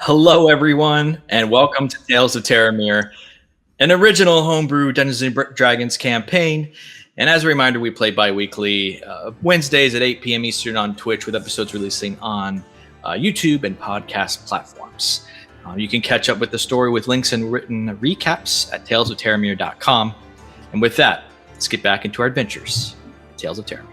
Hello, everyone, and welcome to Tales of Terramir, an original homebrew Dungeons & Dragons campaign. And as a reminder, we play bi-weekly Wednesdays at 8 p.m. Eastern on Twitch, with episodes releasing on YouTube and podcast platforms. You can catch up with the story with links and written recaps at talesofterramir.com. And with that, let's get back into our adventures. Tales of Terramir.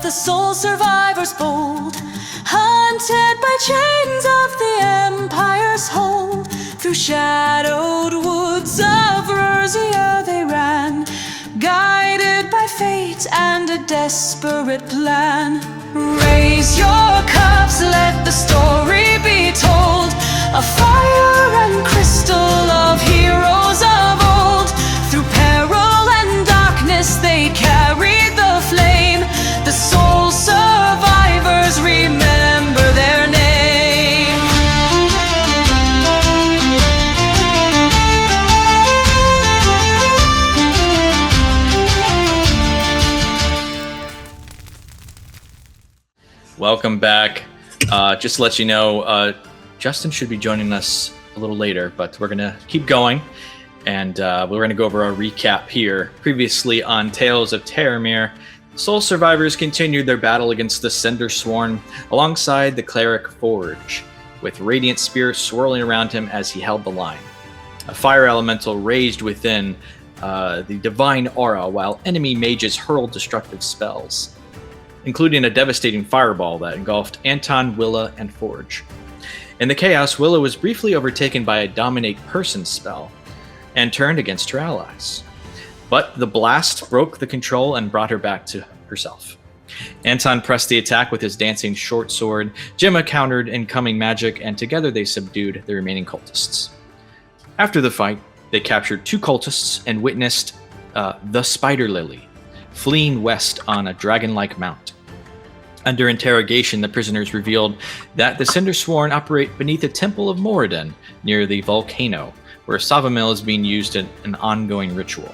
The soul survivors bold, hunted by chains of the Empire's hold. Through shadowed woods of Rosia they ran, guided by fate and a desperate plan. Raise your cups, let the story be told, of fire and crystal, of heroes of old. Through peril and darkness they carried the flame. The soul survivors remember their name. Welcome back. Just to let you know, Justin should be joining us a little later, but we're going to keep going. And we're going to go over our recap here. Previously on Tales of Terramir, soul survivors continued their battle against the Cindersworn alongside the cleric Forge, with radiant spirits swirling around him as he held the line. A fire elemental raged within the divine aura, while enemy mages hurled destructive spells, including a devastating fireball that engulfed Anton, Willa, and Forge. In the chaos, Willa was briefly overtaken by a Dominate Person spell and turned against her allies. But the blast broke the control and brought her back to herself. Anton pressed the attack with his dancing short sword. Gemma countered incoming magic, and together they subdued the remaining cultists. After the fight, they captured 2 cultists and witnessed the Spider Lily fleeing west on a dragon-like mount. Under interrogation, the prisoners revealed that the Cindersworn operate beneath the Temple of Moradin near the volcano, where Savamil is being used in an ongoing ritual.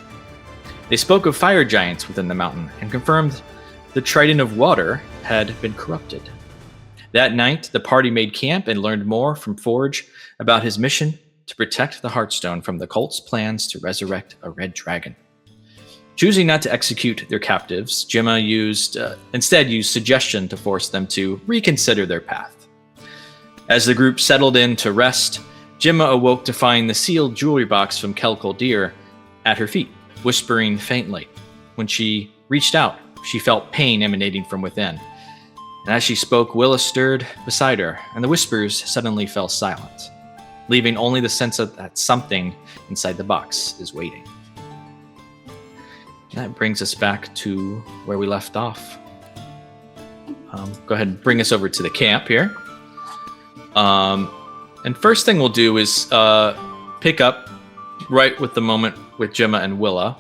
They spoke of fire giants within the mountain and confirmed the Trident of Water had been corrupted. That night, the party made camp and learned more from Forge about his mission to protect the Heartstone from the cult's plans to resurrect a red dragon. Choosing not to execute their captives, Gemma instead used suggestion to force them to reconsider their path. As the group settled in to rest, Gemma awoke to find the sealed jewelry box from Kelkoldir at her feet, whispering faintly. When she reached out, she felt pain emanating from within. And as she spoke, Willa stirred beside her, and the whispers suddenly fell silent, leaving only the sense of that something inside the box is waiting. That brings us back to where we left off. Go ahead and bring us over to the camp here. And first thing we'll do is pick up right with the moment with Gemma and Willa,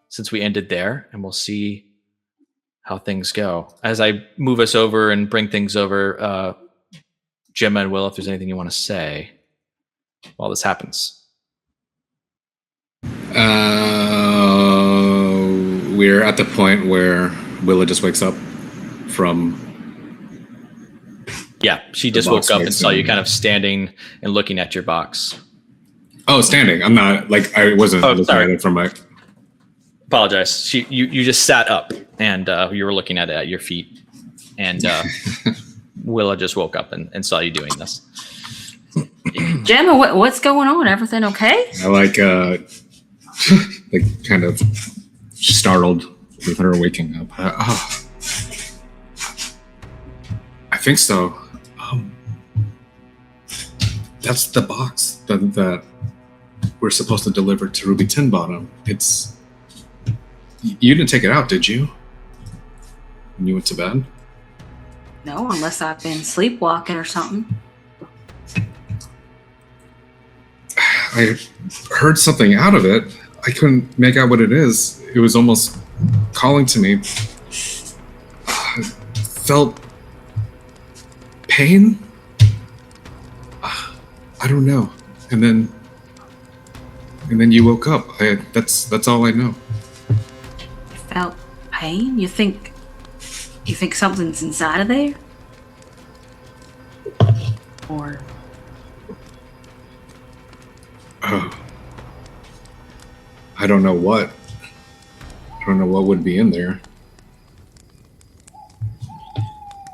since we ended there, and we'll see how things go. As I move us over and bring things over, Gemma and Willa, if there's anything you want to say while this happens. We're at the point where Willa just wakes up from... Yeah, she just woke up and saw you kind of standing and looking at your box. Oh, standing. I'm not, I wasn't looking at it from my... Apologize. You just sat up and you were looking at it at your feet. And Willa just woke up and saw you doing this. Gemma, what's going on? Everything okay? I kind of startled with her waking up. I think so. That's the box that we're supposed to deliver to Ruby Tinbottom. You didn't take it out, did you? When you went to bed? No, unless I've been sleepwalking or something. I heard something out of it. I couldn't make out what it is. It was almost calling to me. felt pain. I don't know. And then you woke up. That's all I know. You felt pain? You think something's inside of there? Or I don't know what. I don't know what would be in there.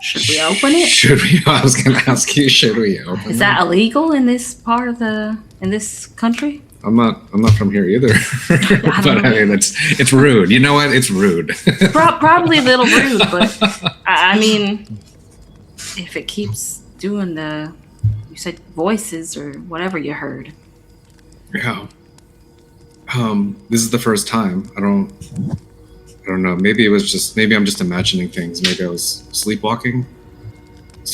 should we open it? Should we? I was going to ask you. Should we open it? Is that illegal in this part of in this country? I'm not from here either. But I mean, it's rude. You know what? It's rude. Probably a little rude, but I mean, if it keeps doing you said voices or whatever you heard. Yeah. This is the first time. I don't know. Maybe I'm just imagining things. Maybe I was sleepwalking.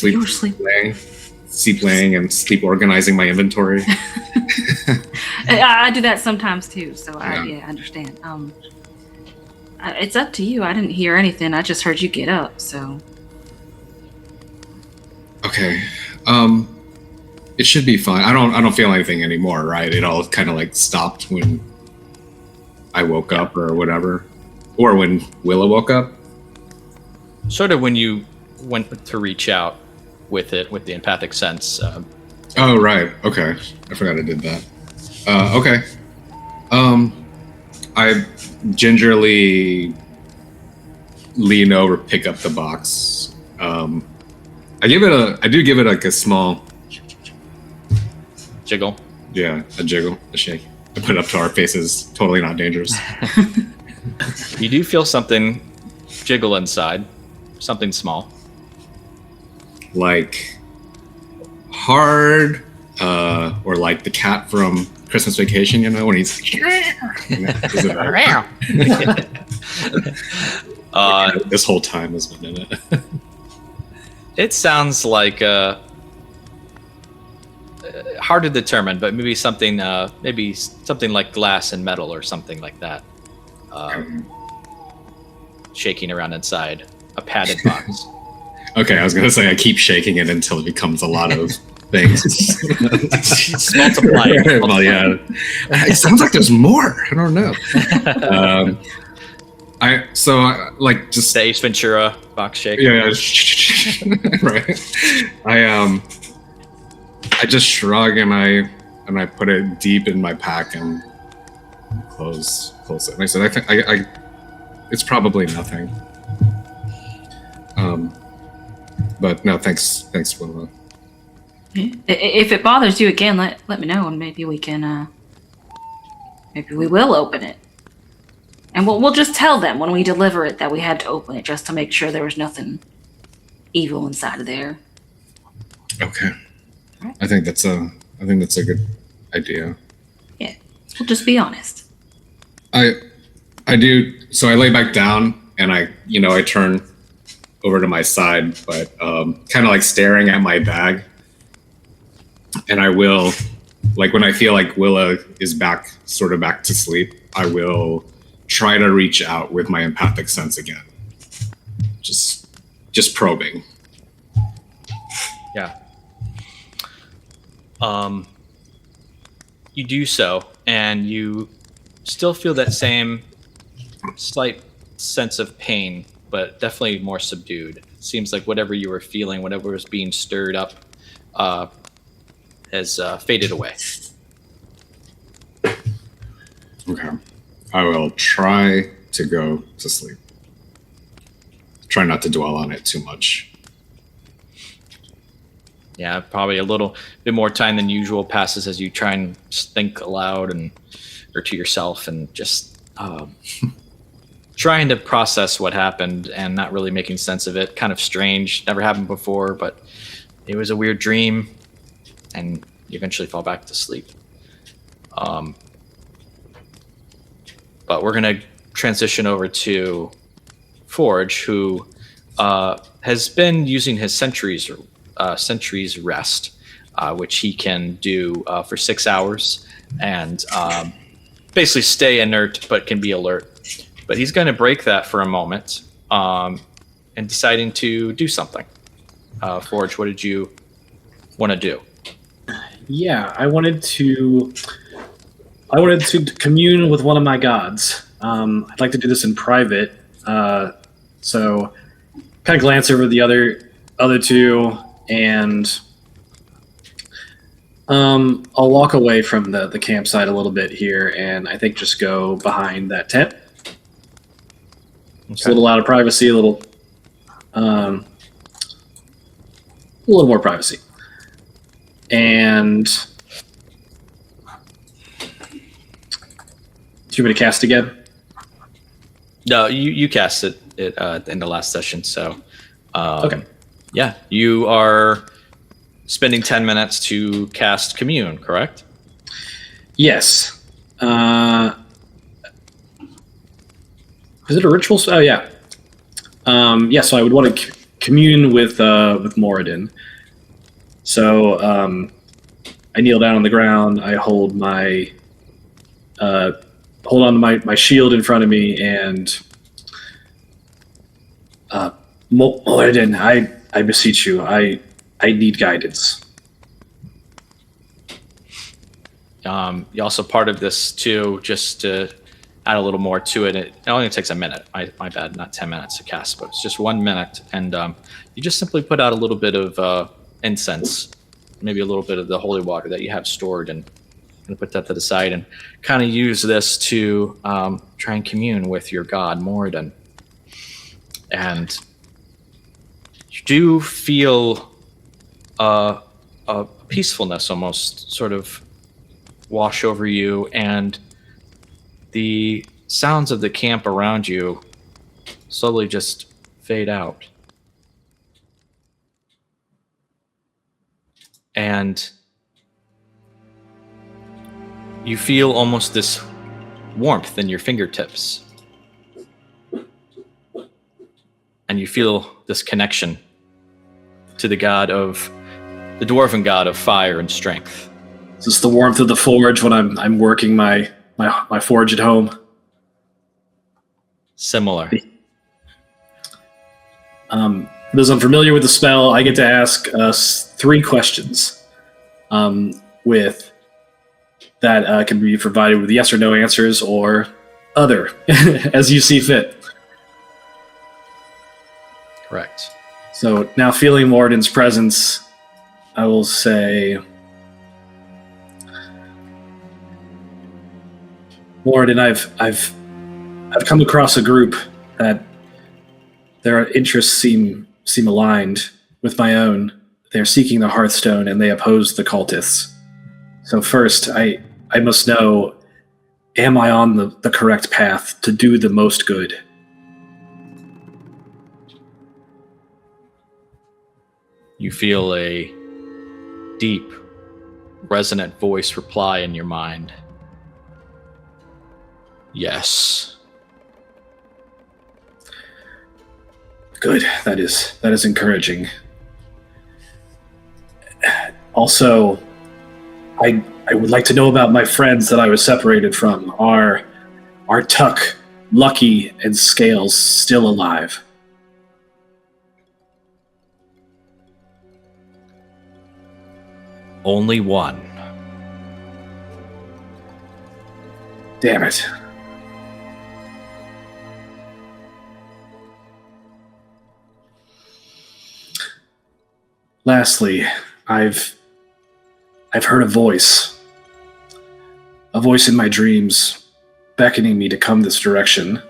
You were sleeping. Sleep laying and sleep organizing my inventory. I do that sometimes too, so Yeah. I understand. It's up to you. I didn't hear anything. I just heard you get up, so. Okay. It should be fine. I don't feel anything anymore, right? It all kind of like stopped when I woke up or whatever. Or when Willa woke up. Sort of when you went to reach out with the empathic sense. Oh, right. Okay. I forgot I did that. Okay. I gingerly lean over, pick up the box. I do give it like a small Jiggle. Yeah, a jiggle, a shake. I put it up to our faces. Totally not dangerous. You do feel something jiggle inside, something small. Like hard, or like the cat from Christmas Vacation, you know, when he's this whole time has been in it. It sounds like hard to determine, but maybe something like glass and metal or something like that. Shaking around inside a padded box. Okay, I was gonna say I keep shaking it until it becomes a lot of things. It's multiplying. Well, yeah, it sounds like there's more. I don't know. I just the Ace Ventura box shake. Yeah, right. I just shrug and I put it deep in my pack and close it. And I said, I think it's probably nothing. But no, thanks, Willa. If it bothers you again, let me know, and maybe we can. Maybe we will open it, and we'll just tell them when we deliver it that we had to open it just to make sure there was nothing evil inside of there. Okay. Right. I think that's a good idea. Yeah, we'll just be honest. I do. So I lay back down and I turn over to my side, but kind of like staring at my bag. And I will, like when I feel like Willa is back to sleep, I will try to reach out with my empathic sense again. Just probing. Yeah. You do so, and you still feel that same slight sense of pain, but definitely more subdued. It seems like whatever you were feeling, whatever was being stirred up, has faded away. Okay. I will try to go to sleep. Try not to dwell on it too much. Yeah, probably a little bit more time than usual passes as you try and think aloud or to yourself and just trying to process what happened and not really making sense of it. Kind of strange, never happened before, but it was a weird dream, and you eventually fall back to sleep. But we're going to transition over to Forge, who has been using his Sentry's Rest, which he can do for 6 hours and basically stay inert but can be alert. But he's going to break that for a moment and and deciding to do something. Forge, what did you want to do? Yeah, I wanted to commune with one of my gods. I'd like to do this in private. So kind of glance over the other two, and I'll walk away from the campsite a little bit here, and I think just go behind that tent. Okay. It's a little out of privacy, a little more privacy. And do you want me to cast again? No, you cast it in the last session, so okay. Yeah, you are spending 10 minutes to cast Commune, correct? Yes. Is it a ritual? Oh, yeah. Yeah, so I would want to commune with Moradin. So I kneel down on the ground. I hold my hold on to my shield in front of me, and Moradin, I beseech you, I need guidance. You also part of this too, just to add a little more to it. It only takes a minute. My bad, not 10 minutes to cast, but it's just 1 minute, and you just simply put out a little bit of incense, maybe a little bit of the holy water that you have stored, and put that to the side, and kind of use this to try and commune with your god, Moradin. And you do feel a peacefulness almost sort of wash over you, and the sounds of the camp around you slowly just fade out. And you feel almost this warmth in your fingertips. And you feel this connection to the dwarven god of fire and strength. Is this the warmth of the forge when I'm working my forge at home? Similar. For those unfamiliar with the spell, I get to ask us 3 questions with that can be provided with yes or no answers, or other, as you see fit. Correct. So now, feeling Moradin's presence, I will say, Moradin, I've come across a group that their interests seem aligned with my own. They're seeking the Hearthstone, and they oppose the cultists. So first, I must know, am I on the correct path to do the most good? You feel a deep, resonant voice reply in your mind. Yes. Good. That is encouraging. Also, I would like to know about my friends that I was separated from. Are Tuck, Lucky, and Scales still alive? Only one. Damn it. Lastly, I've heard a voice in my dreams beckoning me to come this direction.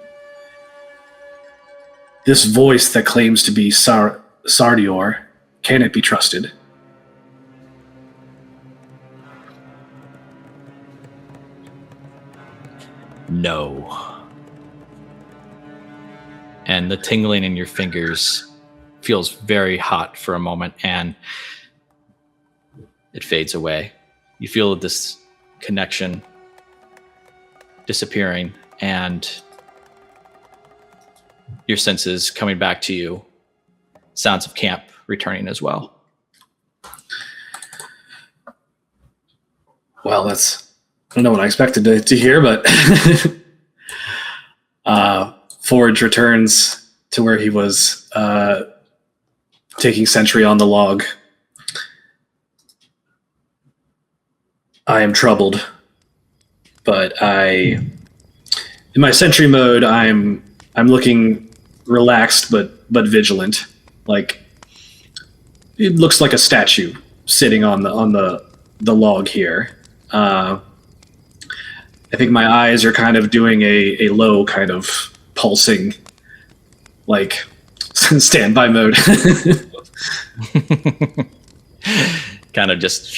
This voice that claims to be Sardior, can it be trusted? No. And the tingling in your fingers feels very hot for a moment, and it fades away. You feel this connection disappearing, and your senses coming back to you. Sounds of camp returning as well. Well, I don't know what I expected to hear, but Forge returns to where he was taking sentry on the log. I am troubled, but in my sentry mode, I'm looking relaxed but vigilant. Like it looks like a statue sitting on the log here. I think my eyes are kind of doing a low kind of pulsing, like standby mode. Kind of just.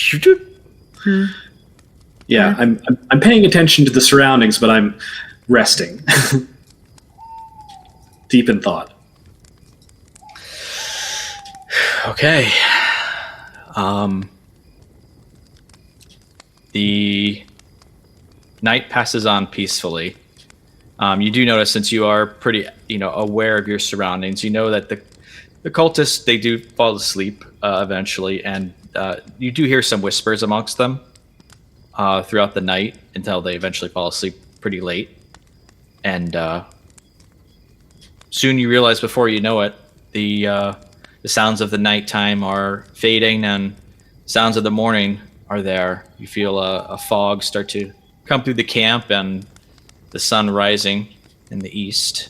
Yeah, I'm paying attention to the surroundings, but I'm resting, deep in thought. Okay. The night passes on peacefully. You do notice, since you are pretty, aware of your surroundings, you know that the cultists, they do fall asleep eventually, and you do hear some whispers amongst them throughout the night until they eventually fall asleep pretty late. And soon you realize, before you know it, the sounds of the nighttime are fading and sounds of the morning are there. You feel a fog start to come through the camp and the sun rising in the east.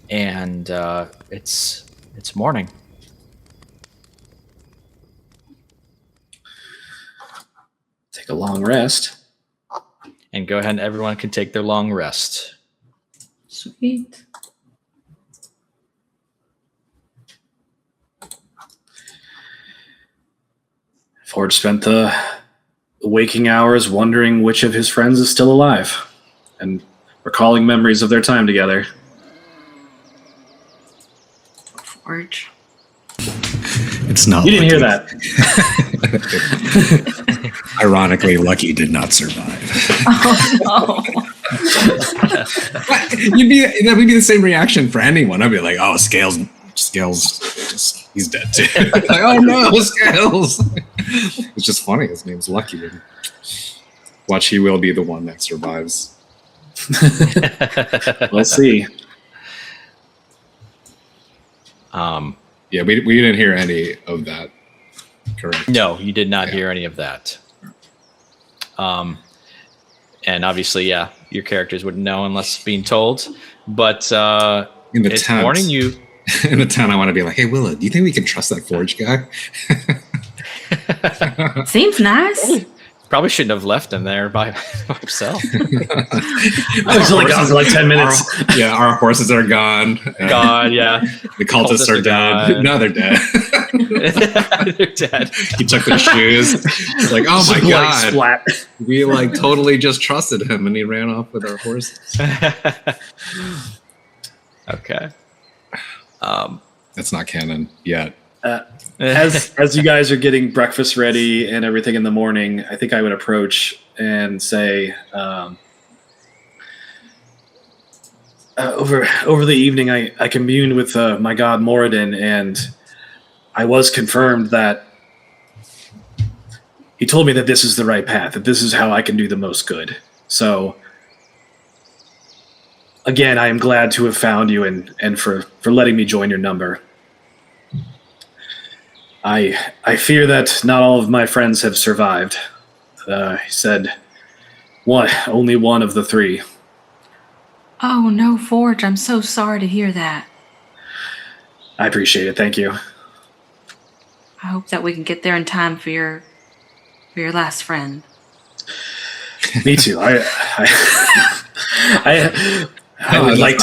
And it's morning. Take a long rest. And go ahead, and everyone can take their long rest. Sweet. Ford spent the waking hours wondering which of his friends is still alive and recalling memories of their time together. Forge. It's not. You didn't hear that. Ironically, Lucky did not survive. Oh, no. That would be the same reaction for anyone. I'd be like, "Oh, Scales, he's dead too." Like, "Oh no, Scales!" It's just funny. His name's Lucky. And watch, he will be the one that survives. We'll see. Yeah, we didn't hear any of that. Correct. No, you did not hear any of that. And obviously, yeah, your characters wouldn't know unless being told. But In the it's tent. morning. You In the town, I want to be like, "Hey, Willa, do you think we can trust that Forge guy?" Seems nice. probably shouldn't have left him there by himself. I was only gone for like 10 minutes. Our horses are gone. God, yeah. The cultists are dead. gone. No, they're dead. They're dead. He took the shoes. It's like, oh my god, Splat. we like totally just trusted him, and he ran off with our horses. Okay. That's not canon yet. As you guys are getting breakfast ready and everything in the morning, I think I would approach and say, over the evening, I communed with my god Moradin, and I was confirmed that he told me that this is the right path, that this is how I can do the most good. So, again, I am glad to have found you and for letting me join your number. I fear that not all of my friends have survived. He said only one of the three. Oh, no, Forge. I'm so sorry to hear that. I appreciate it. Thank you. I hope that we can get there in time for your last friend. Me too. I would like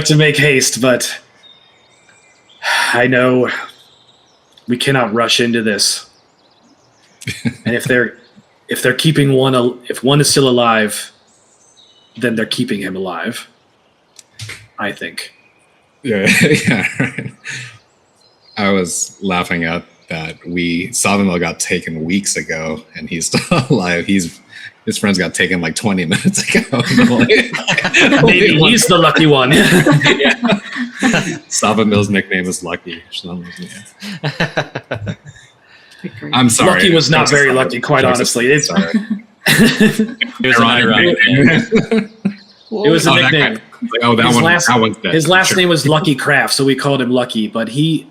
to make haste, but I know we cannot rush into this. And if they're keeping if one is still alive, then they're keeping him alive, I think. Yeah, right. I was laughing at that. Savimil got taken weeks ago, and he's still alive. His friends got taken like 20 minutes ago. Maybe he's the lucky one. Savimil's nickname is Lucky. I'm sorry. Lucky was not very lucky, quite honestly. It was a nickname. It was a nickname. Like, oh, that one's dead. His last name was Lucky Craft, so we called him Lucky. But he,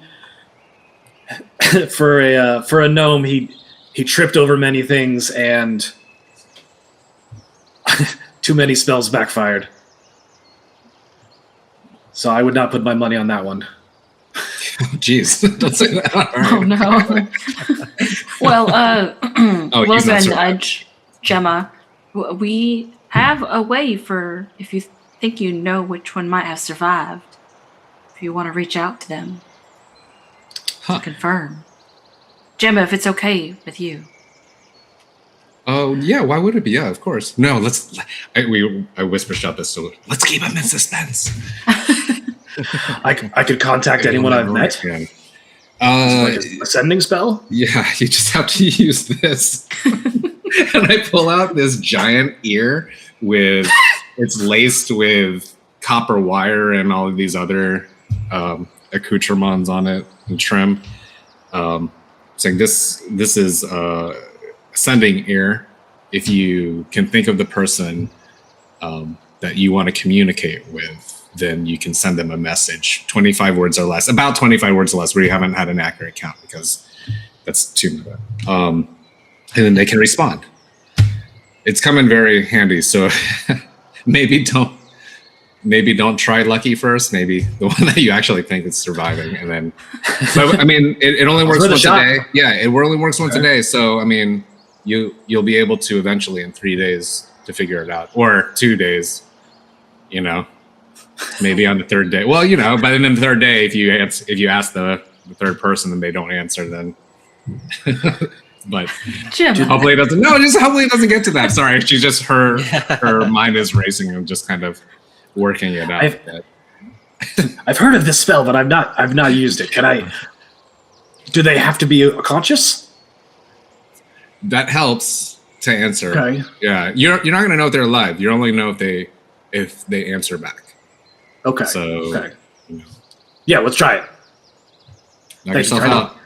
for a gnome, he tripped over many things, and too many spells backfired. So I would not put my money on that one. Jeez, don't say that. Right. Oh no. Well, he's not Love Gemma, we have a way for if you think you know which one might have survived. If you want to reach out to them to confirm, Gemma, if it's okay with you. Oh yeah, why would it be? Yeah, of course. No, I whisper shut this, so let's keep him in suspense. I could contact anyone I've met. Like a sending spell? Yeah, you just have to use this. And I pull out this giant ear it's laced with copper wire and all of these other accoutrements on it and trim. Saying this is a sending ear. If you can think of the person that you want to communicate with, then you can send them a message, 25 words or less, about 25 words or less, where you haven't had an accurate count because that's too much. And then they can respond. It's come in very handy. So maybe don't try Lucky first. Maybe the one that you actually think is surviving, and then. But I mean, it only works once a day. Yeah, it only works once a day. So I mean, you'll be able to eventually in 3 days to figure it out, or 2 days. You know. Maybe on the third day. Well, you know, by the end of the third day, if you ask the third person and they don't answer, then. But hopefully it doesn't. No, just hopefully it doesn't get to that. Sorry, she's just her mind is racing and just kind of working it out. I've heard of this spell, but I've not used it. Can I? Do they have to be conscious? That helps to answer. Okay. Yeah, you're not going to know if they're alive. You only know if they answer back. Okay. So, okay. Yeah, let's try it. Knock yourself out.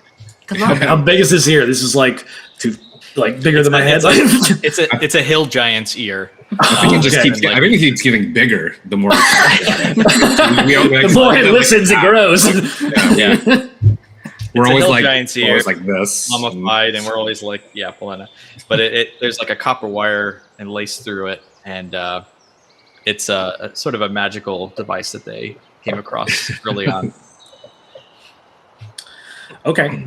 How big is this ear? This is bigger than my head. It's a hill giant's ear. I think it keeps getting bigger the more. The more it listens, it grows. Yeah. We're always giant's ear, always like this, mummified, and we're always like, pulling it. But there's like a copper wire and lace through it, and it's a sort of a magical device that they came across early on. Okay.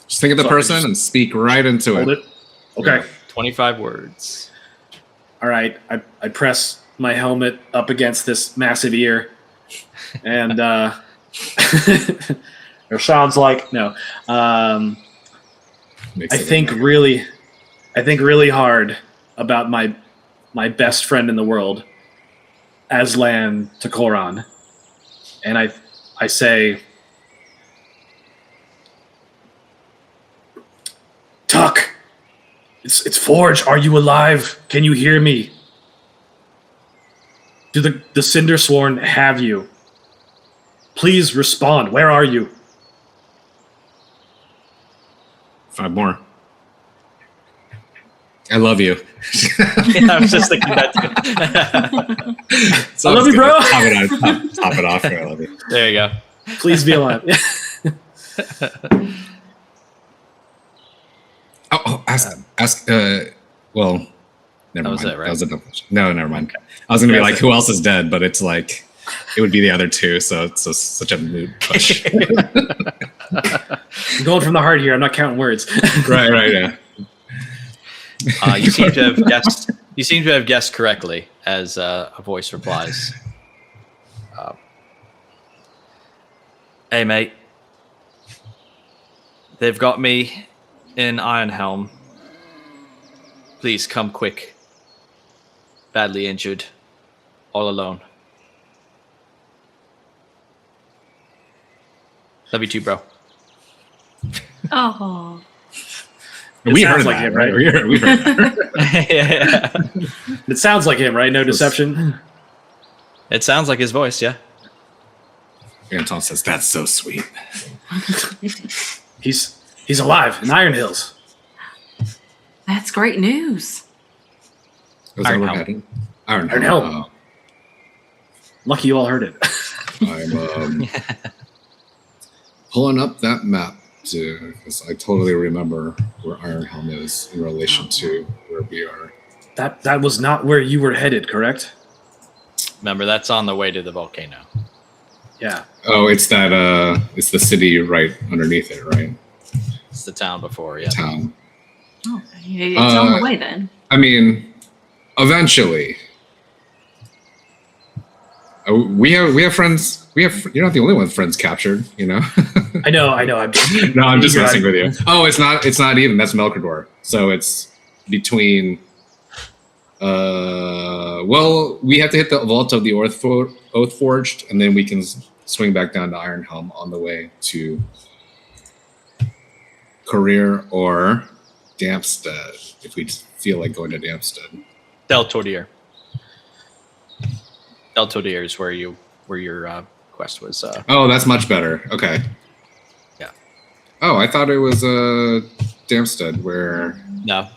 Just think of the person and speak right into it. Okay. 25 words. All right. I press my helmet up against this massive ear, and it sounds like no. I think really hard about my best friend in the world, Aslan Takoran, and I say, Tuck, it's Forge. Are you alive? Can you hear me? Do the Cindersworn have you? Please respond. Where are you? 5 more. I love you. I was just thinking that too. So I love you, bro. Top it off. I love you. There you go. Please be alive. Ask. Well, never mind. Was it, right? That was a dumb question. No, never mind. Okay. I was gonna be like, who else is dead? But it's like, it would be the other two. So it's such a mood push. I'm going from the heart here. I'm not counting words. Right. Yeah. You seem to have guessed. You seem to have guessed correctly, as a voice replies. Hey, mate. They've got me in Ironhelm. Please come quick. Badly injured. All alone. Love you too, bro. Oh. We heard like that, him, right? We heard that. Yeah. It sounds like him, right? No deception. It sounds like his voice, yeah. Anton says, "That's so sweet." He's alive in Iron Hills. That's great news. Was that Ironhelm. what happened? Ironhelm. Ironhelm. Lucky you all heard it. I'm pulling up that map because I totally remember where Ironhelm is in relation to where we are. That was not where you were headed, correct? Remember, that's on the way to the volcano. Yeah. Oh, it's that. It's the city right underneath it, right? It's the town before, yeah. Town. Oh, it's on the way then. I mean, eventually. We have friends. You're not the only one with friends captured, you know. I know. I'm just messing with you. Oh, it's not even. That's Melkador. So it's between. Well, we have to hit the vault of the Oathforged, and then we can swing back down to Ironhelm on the way to Career or Dampstead, if we feel like going to Dampstead. Deltodier. Deltodier is where your quest was. Oh, that's much better. Okay. Yeah. Oh, I thought it was Dampstead where. No,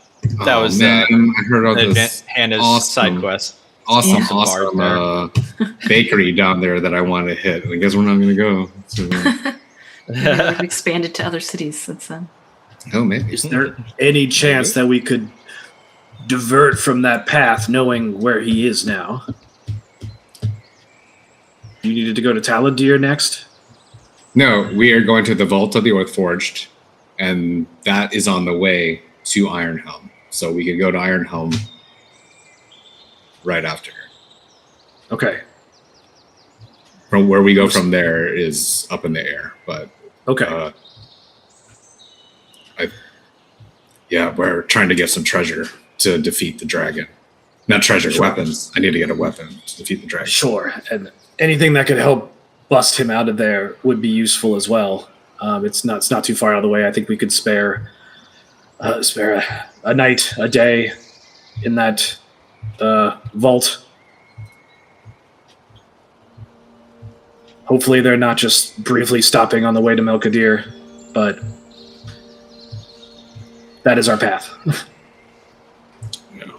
that was man, I heard of this Hannah's awesome, side quest. Awesome bakery down there that I want to hit. I guess we're not going to go. So, We've expanded to other cities since then. oh, maybe. Is there any chance that we could divert from that path, knowing where he is now? You needed to go to Taladir next? No, we are going to the Vault of the Oathforged, and that is on the way to Ironhelm. So we could go to Ironhelm right after. Okay. From where we go from there is up in the air, but Okay. We're trying to get some treasure to defeat the dragon. Not treasure, weapons. I need to get a weapon to defeat the dragon. Sure. And anything that could help bust him out of there would be useful as well. It's not too far out of the way. I think we could spare a night, a day in that vault. Hopefully they're not just briefly stopping on the way to Melkadir, but that is our path. No.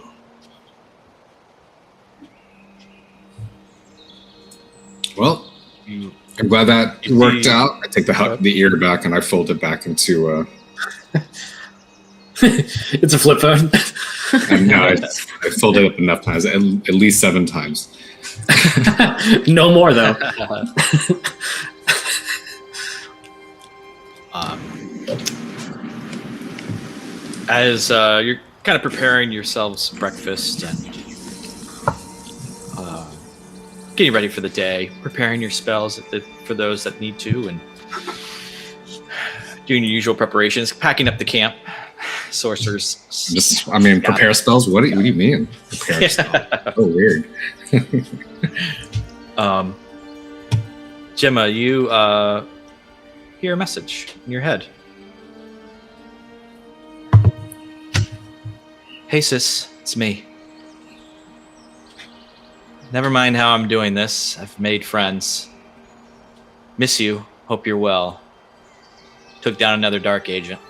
Well, I'm glad that worked out. I take the ear back and I fold it back into. It's a flip phone. I folded it up enough times, at least 7 times. No more, though. As you're kind of preparing yourselves breakfast and getting ready for the day, preparing your spells for those that need to, and doing your usual preparations, packing up the camp. Sorcerers. Prepare spells? What do you mean? Prepare spells? Oh, weird. Gemma, you hear a message in your head. Hey sis, it's me. Never mind how I'm doing this. I've made friends. Miss you. Hope you're well. Took down another dark agent.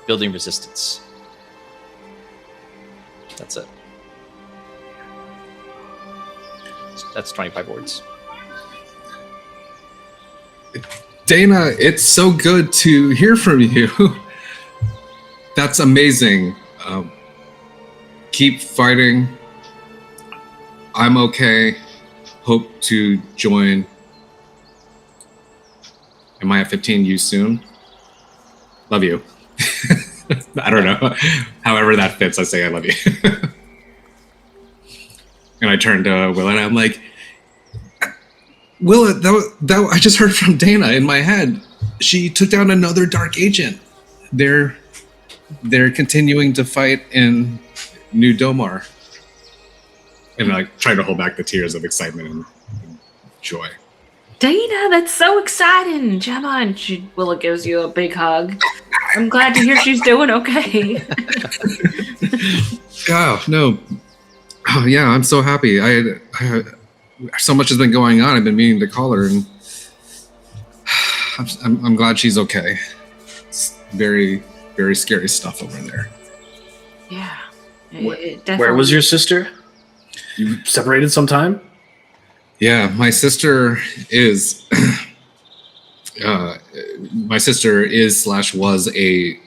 Building resistance. That's it. That's 25 words. Dana, it's so good to hear from you. That's amazing. Keep fighting. I'm okay. Hope to join. Am I at 15? You soon? Love you. I don't know. However that fits, I say I love you. And I turned to Willa and I'm like, Willa, that I just heard from Dana in my head. She took down another dark agent. They're continuing to fight in New Domar. And I tried to hold back the tears of excitement and joy. Dana, that's so exciting. Gemma, and Willa gives you a big hug. I'm glad to hear she's doing okay. Oh, no. Oh, yeah, I'm so happy. I so much has been going on. I've been meaning to call her, and I'm glad she's okay. It's very, very scary stuff over there. Yeah. Where was your sister? You separated sometime? Yeah, my sister is. My sister is / was a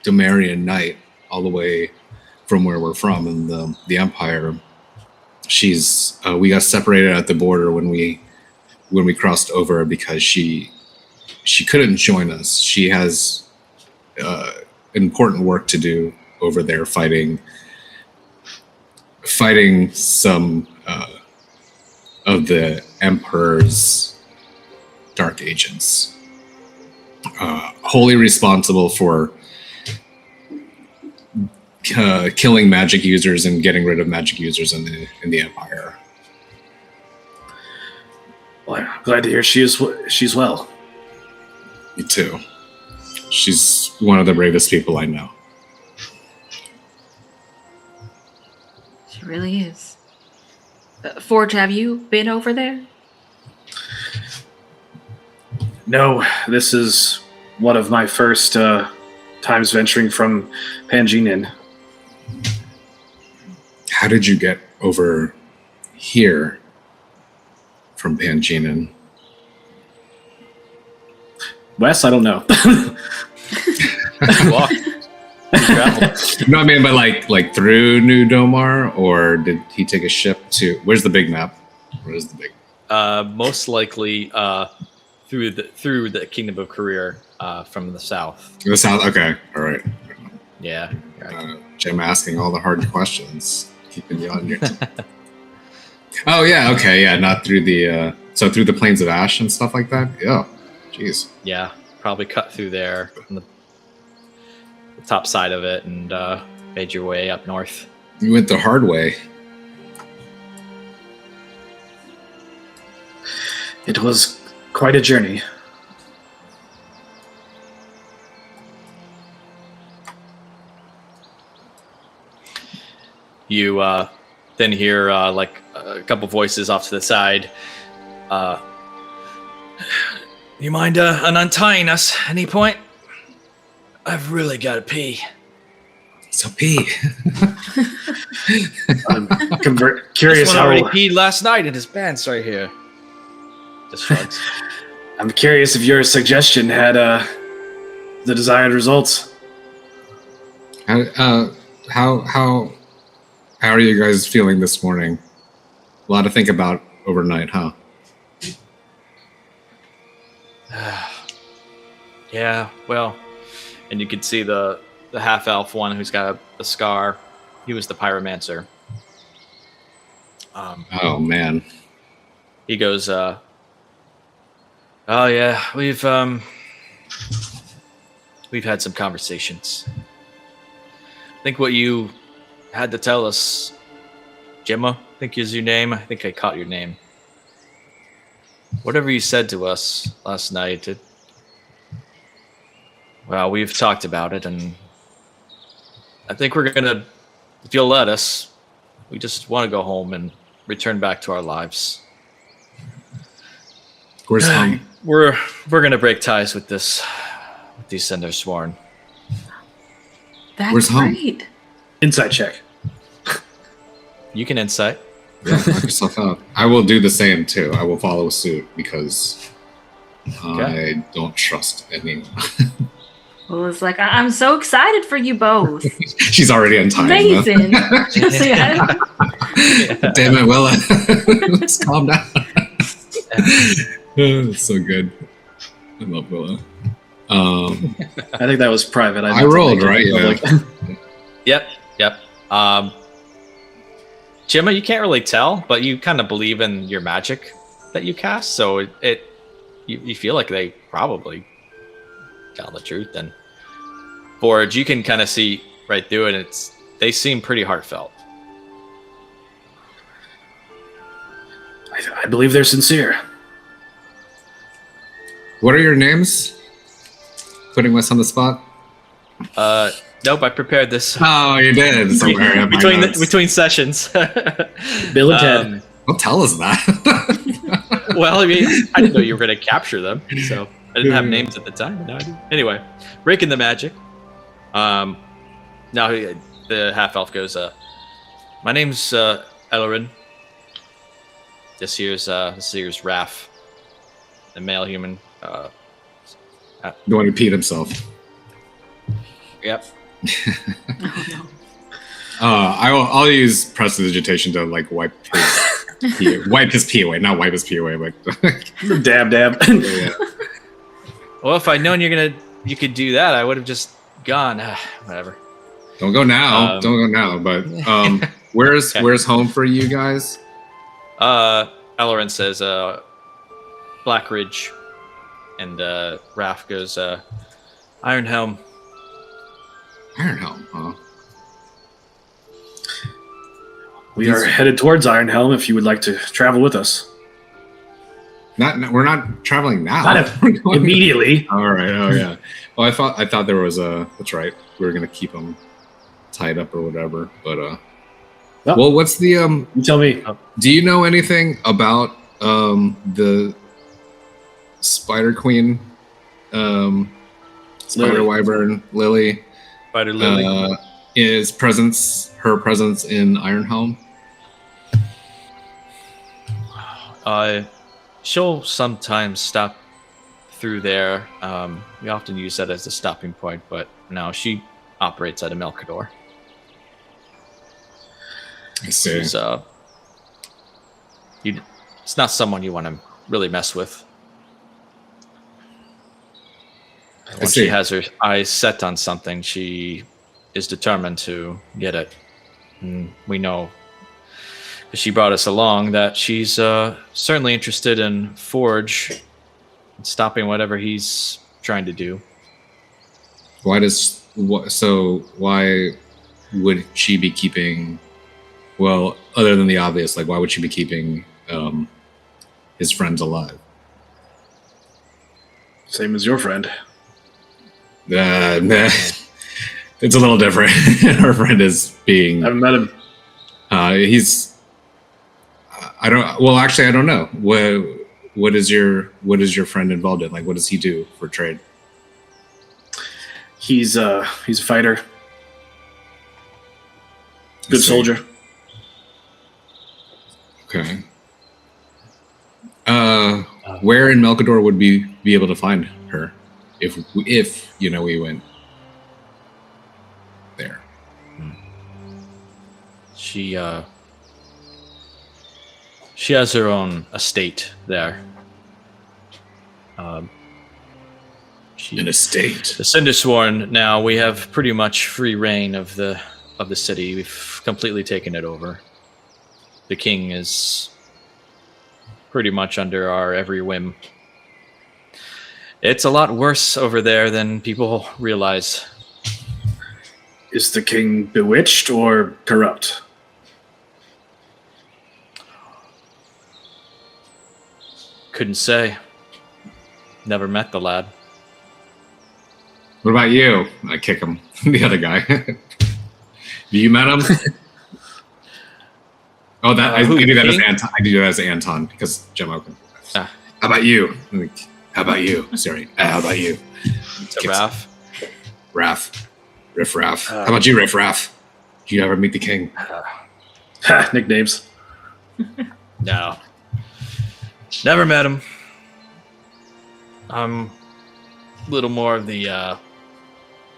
Demarian knight, all the way from where we're from in the Empire. She's we got separated at the border when we crossed over because she couldn't join us. She has important work to do over there, fighting some of the Emperor's dark agents, wholly responsible for killing magic users and getting rid of magic users in the Empire. Well, I'm glad to hear she's well. Me too. She's one of the bravest people I know. She really is. Forge, have you been over there? No, this is one of my first times venturing from Panginian. How did you get over here from Panginian? Wes, I don't know. Walk. Travel. No, I mean, but like through New Domar, or did he take a ship to? Where's the big map? Where's the big? Most likely through the Kingdom of Career from the south. The south. Okay, all right. Yeah. Right. Jim asking all the hard questions, keeping you on your. Oh yeah, okay, yeah, not through the so through the Plains of Ash and stuff like that. Yeah, jeez. Yeah, probably cut through there on the top side of it and made your way up north. You went the hard way. It was quite a journey. You then hear like a couple voices off to the side. You mind untying us at any point? I've really got to pee. So pee. I'm curious This one how. already peed last night in his pants right here. Just shrugs. I'm curious if your suggestion had the desired results. How are you guys feeling this morning? A lot to think about overnight, huh? Yeah, well, and you could see the half-elf one who's got a scar. He was the pyromancer. Oh man. He goes, oh yeah, we've had some conversations. I think what you had to tell us, Gemma, I think is your name. I think I caught your name. Whatever you said to us last night, well, we've talked about it, and I think we're gonna, if you'll let us, we just want to go home and return back to our lives. Where's home? We're gonna break ties with these Cindersworn. That's Where's home? great. Insight check. You can insight. Yeah, knock yourself out. I will do the same too. I will follow suit because I don't trust anyone. Well, it's like, I'm so excited for you both. She's already untying. Amazing. Yeah. Damn it, Willa. Let's calm down. That's so good. I love Willa. I think that was private. I rolled, right? Yeah. Yep. Gemma, you can't really tell, but you kind of believe in your magic that you cast, so you feel like they probably tell the truth. And Forge, you can kind of see right through it, and they seem pretty heartfelt. I believe they're sincere. What are your names? Putting Wes on the spot. Nope, I prepared this. Oh, you did. Somewhere between sessions. Bill and Ted. Don't tell us that. Well, I mean, I didn't know you were going to capture them, so I didn't have names at the time. No, I did. Anyway, breaking the magic. Now the half elf goes, "My name's Ellerin. This here's Raph, the male human. The one who peed himself. Yep. I'll use prestidigitation to like wipe his pee away, not wipe his pee away, but Dab. yeah. Well, if I'd known you could do that, I would have just gone. Whatever. Don't go now. But where's home for you guys? Elloren says, Black Ridge, and Raph goes, Ironhelm. Ironhelm, huh? We are headed towards Ironhelm if you would like to travel with us. We're not traveling now. Not immediately. All right. Oh yeah. Well, I thought there was that's right. We were gonna keep them tied up or whatever. But well, what's the You tell me. Do you know anything about the Spider Queen, Spider Wyvern Lily? Spider Lily. Her presence in Ironhelm? She'll sometimes stop through there. We often use that as a stopping point, but no, she operates out of Melkador. I see. She's, it's not someone you want to really mess with. Once she has her eyes set on something, she is determined to get it. And we know, because she brought us along, that she's certainly interested in Forge and stopping whatever he's trying to do. Why would she be keeping, well, other than the obvious, like why would she be keeping his friends alive? Same as your friend. It's a little different. Her friend is being. I haven't met him. He's. I don't. Well, actually, I don't know. What is your friend involved in? Like, what does he do for trade? He's a fighter. Good soldier. Okay. Where in Melkador would we be able to find her if we went there? She has her own estate there. An estate. The Cindersworn. Now we have pretty much free reign of the city. We've completely taken it over. The king is pretty much under our every whim. It's a lot worse over there than people realize. Is the king bewitched or corrupt? Couldn't say. Never met the lad. What about you? I kick him. The other guy. Have you met him? Oh, that I do that as Anton. I do that as Anton because Gemma. How about you? How about you? Sorry. How about you? It's a Raph. Riff Raff. How about you, Riff Raff? Did you ever meet the king? Nicknames. No. Never met him. I'm a little more of the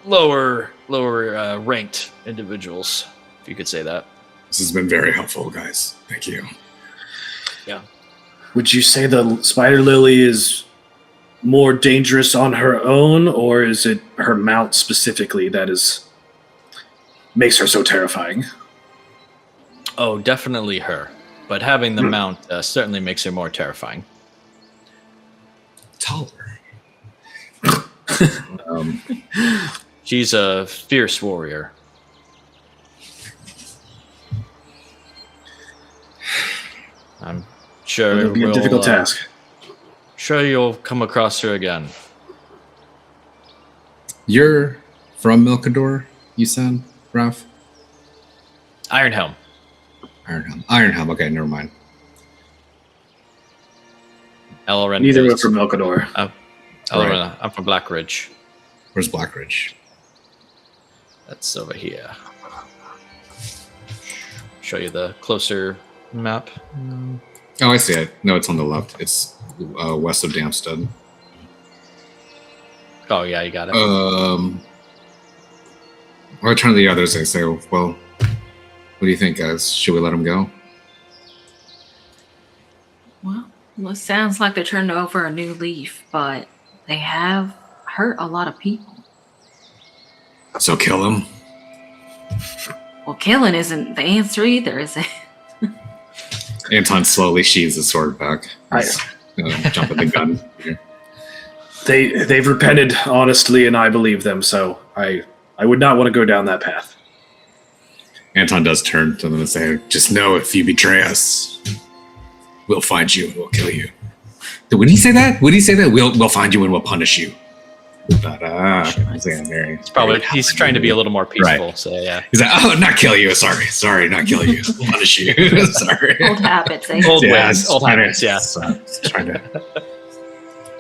lower ranked individuals, if you could say that. This has been very helpful, guys. Thank you. Yeah. Would you say the Spider Lily is more dangerous on her own, or is it her mount specifically that makes her so terrifying? Oh, definitely her. But having the mount certainly makes her more terrifying. Taller. She's a fierce warrior. I'm sure It'll be a difficult task. Sure you'll come across her again. You're from Melkador, you said, Ralph? Ironhelm. Ironhelm. Okay, never mind. Elloren. Neither are from Melkador. Elloren, right. I'm from Black Ridge. Where's Black Ridge? That's over here. Show you the closer map. Oh, I see it. No, it's on the left. It's west of Damstead. Oh yeah, you got it. I turn to the others and say, well, what do you think, guys? Should we let him go? Well, it sounds like they're turning over a new leaf, but they have hurt a lot of people. So kill him? Well, killing isn't the answer either, is it? Anton slowly sheathes his sword back. Jump at the gun here. They've repented honestly, and I believe them. So I would not want to go down that path. Anton does turn to them and say, "Just know if you betray us, we'll find you and we'll kill you." Would he say that? We'll find you and we'll punish you. But it's probably he's trying to be a little more peaceful. Right. So yeah, he's like, "Oh, not kill you. Sorry, not kill you. We'll punish you. Sorry." Old habits. Old ways. Old habits. Yeah. Trying to.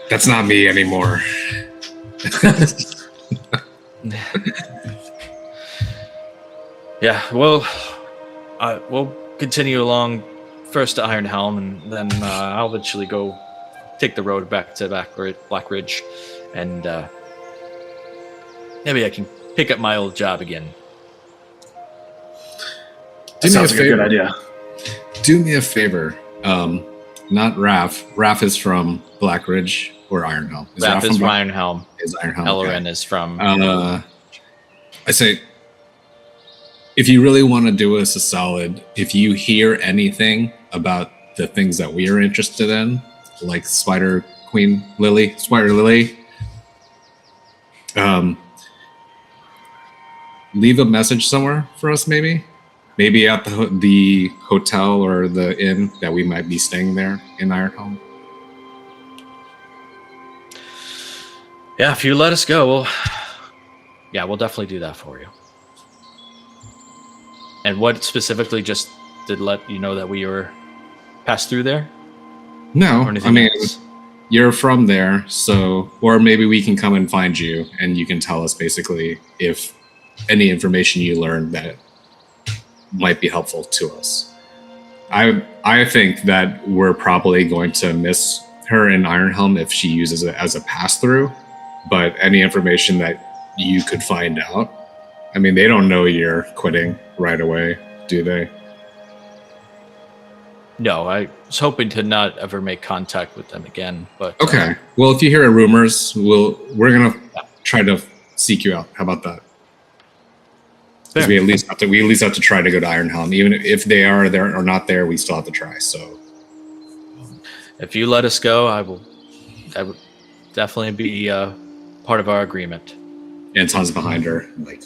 That's not me anymore. Yeah. Well, we'll continue along first to Ironhelm, and then I'll eventually go take the road back to Black Ridge, and maybe I can pick up my old job again. Sounds like a good idea. Do me a favor. Not Raph. Raph is from Black Ridge or Ironhelm. Raph is from Ironhelm. Is Ironhelm. Elloren is from... I say, if you really want to do us a solid, if you hear anything about the things that we are interested in, like Spider Lily, leave a message somewhere for us, maybe at the hotel or the inn that we might be staying there in Ironhelm. Yeah, if you let us go, we'll definitely do that for you. And what specifically just did let you know that we were passed through there? No, I mean, else? You're from there, so, or maybe we can come and find you and you can tell us basically if any information you learned that might be helpful to us. I think that we're probably going to miss her in Ironhelm if she uses it as a pass-through, but any information that you could find out, I mean, they don't know you're quitting right away, do they? No, I was hoping to not ever make contact with them again, but... Okay, well, if you hear rumors, we're going to try to seek you out. How about that? Because we at least have to try to go to Ironhelm. Even if they are there or not there, we still have to try. So, if you let us go, I would definitely be part of our agreement. Anton's behind her, like.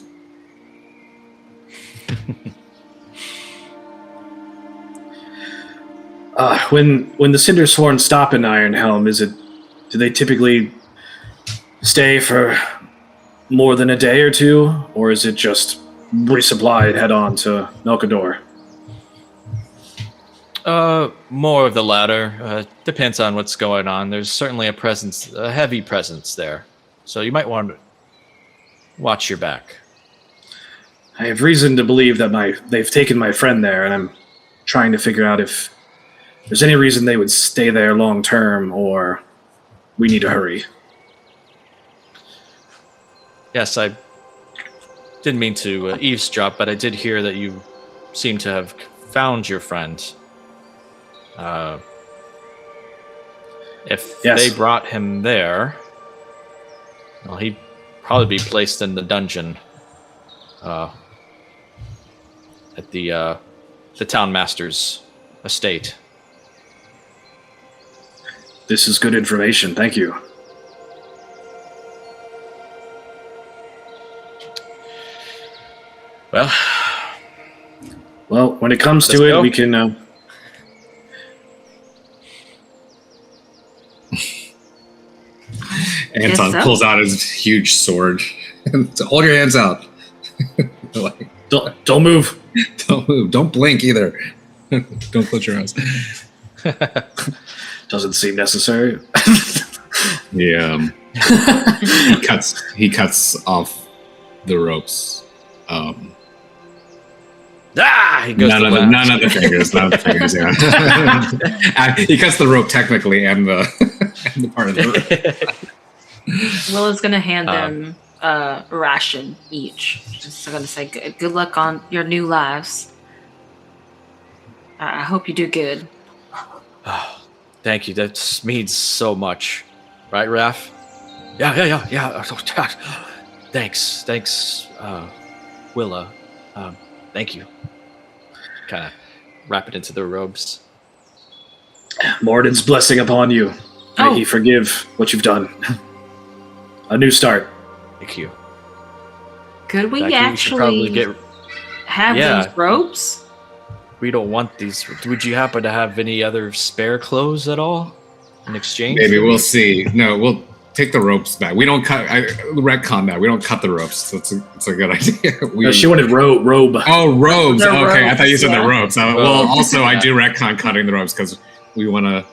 When the Cindersworn stop in Ironhelm, do they typically stay for more than a day or two, or is it just resupplied head on to Melkador? More of the latter. Depends on what's going on. There's certainly a heavy presence there, so you might want to watch your back. I have reason to believe that they've taken my friend there, and I'm trying to figure out if there's any reason they would stay there long term, or we need to hurry. Yes, I didn't mean to eavesdrop, but I did hear that you seem to have found your friend. If they brought him there, well, he'd probably be placed in the dungeon at the town master's estate. This is good information. Thank you. Well, when it comes to it, we can... Anton pulls out his huge sword. Hold your hands out. Like, don't move. Don't move. Don't blink either. Don't close your eyes. Doesn't seem necessary. Yeah. He cuts off the ropes. He goes none of the fingers. None of the fingers. Yeah. He cuts the rope technically, and the and the part of the rope. Will is gonna hand them a ration each. Just gonna say, good luck on your new lives. I hope you do good. Oh, thank you. That means so much. Right, Raph? Yeah. Thanks, Willa. Thank you. Kind of wrap it into their robes. Morden's blessing upon you. May he forgive what you've done. A new start. Thank you. Could we Becky, actually have those robes? We don't want these. Would you happen to have any other spare clothes at all in exchange? Maybe we'll see. No, we'll take the ropes back. We don't cut. Retcon that. We don't cut the ropes. So it's a good idea. No, she wanted robe. Oh, robes. They're okay, robes, I thought you said yeah. the ropes. Well, also I do retcon cutting the ropes because we want to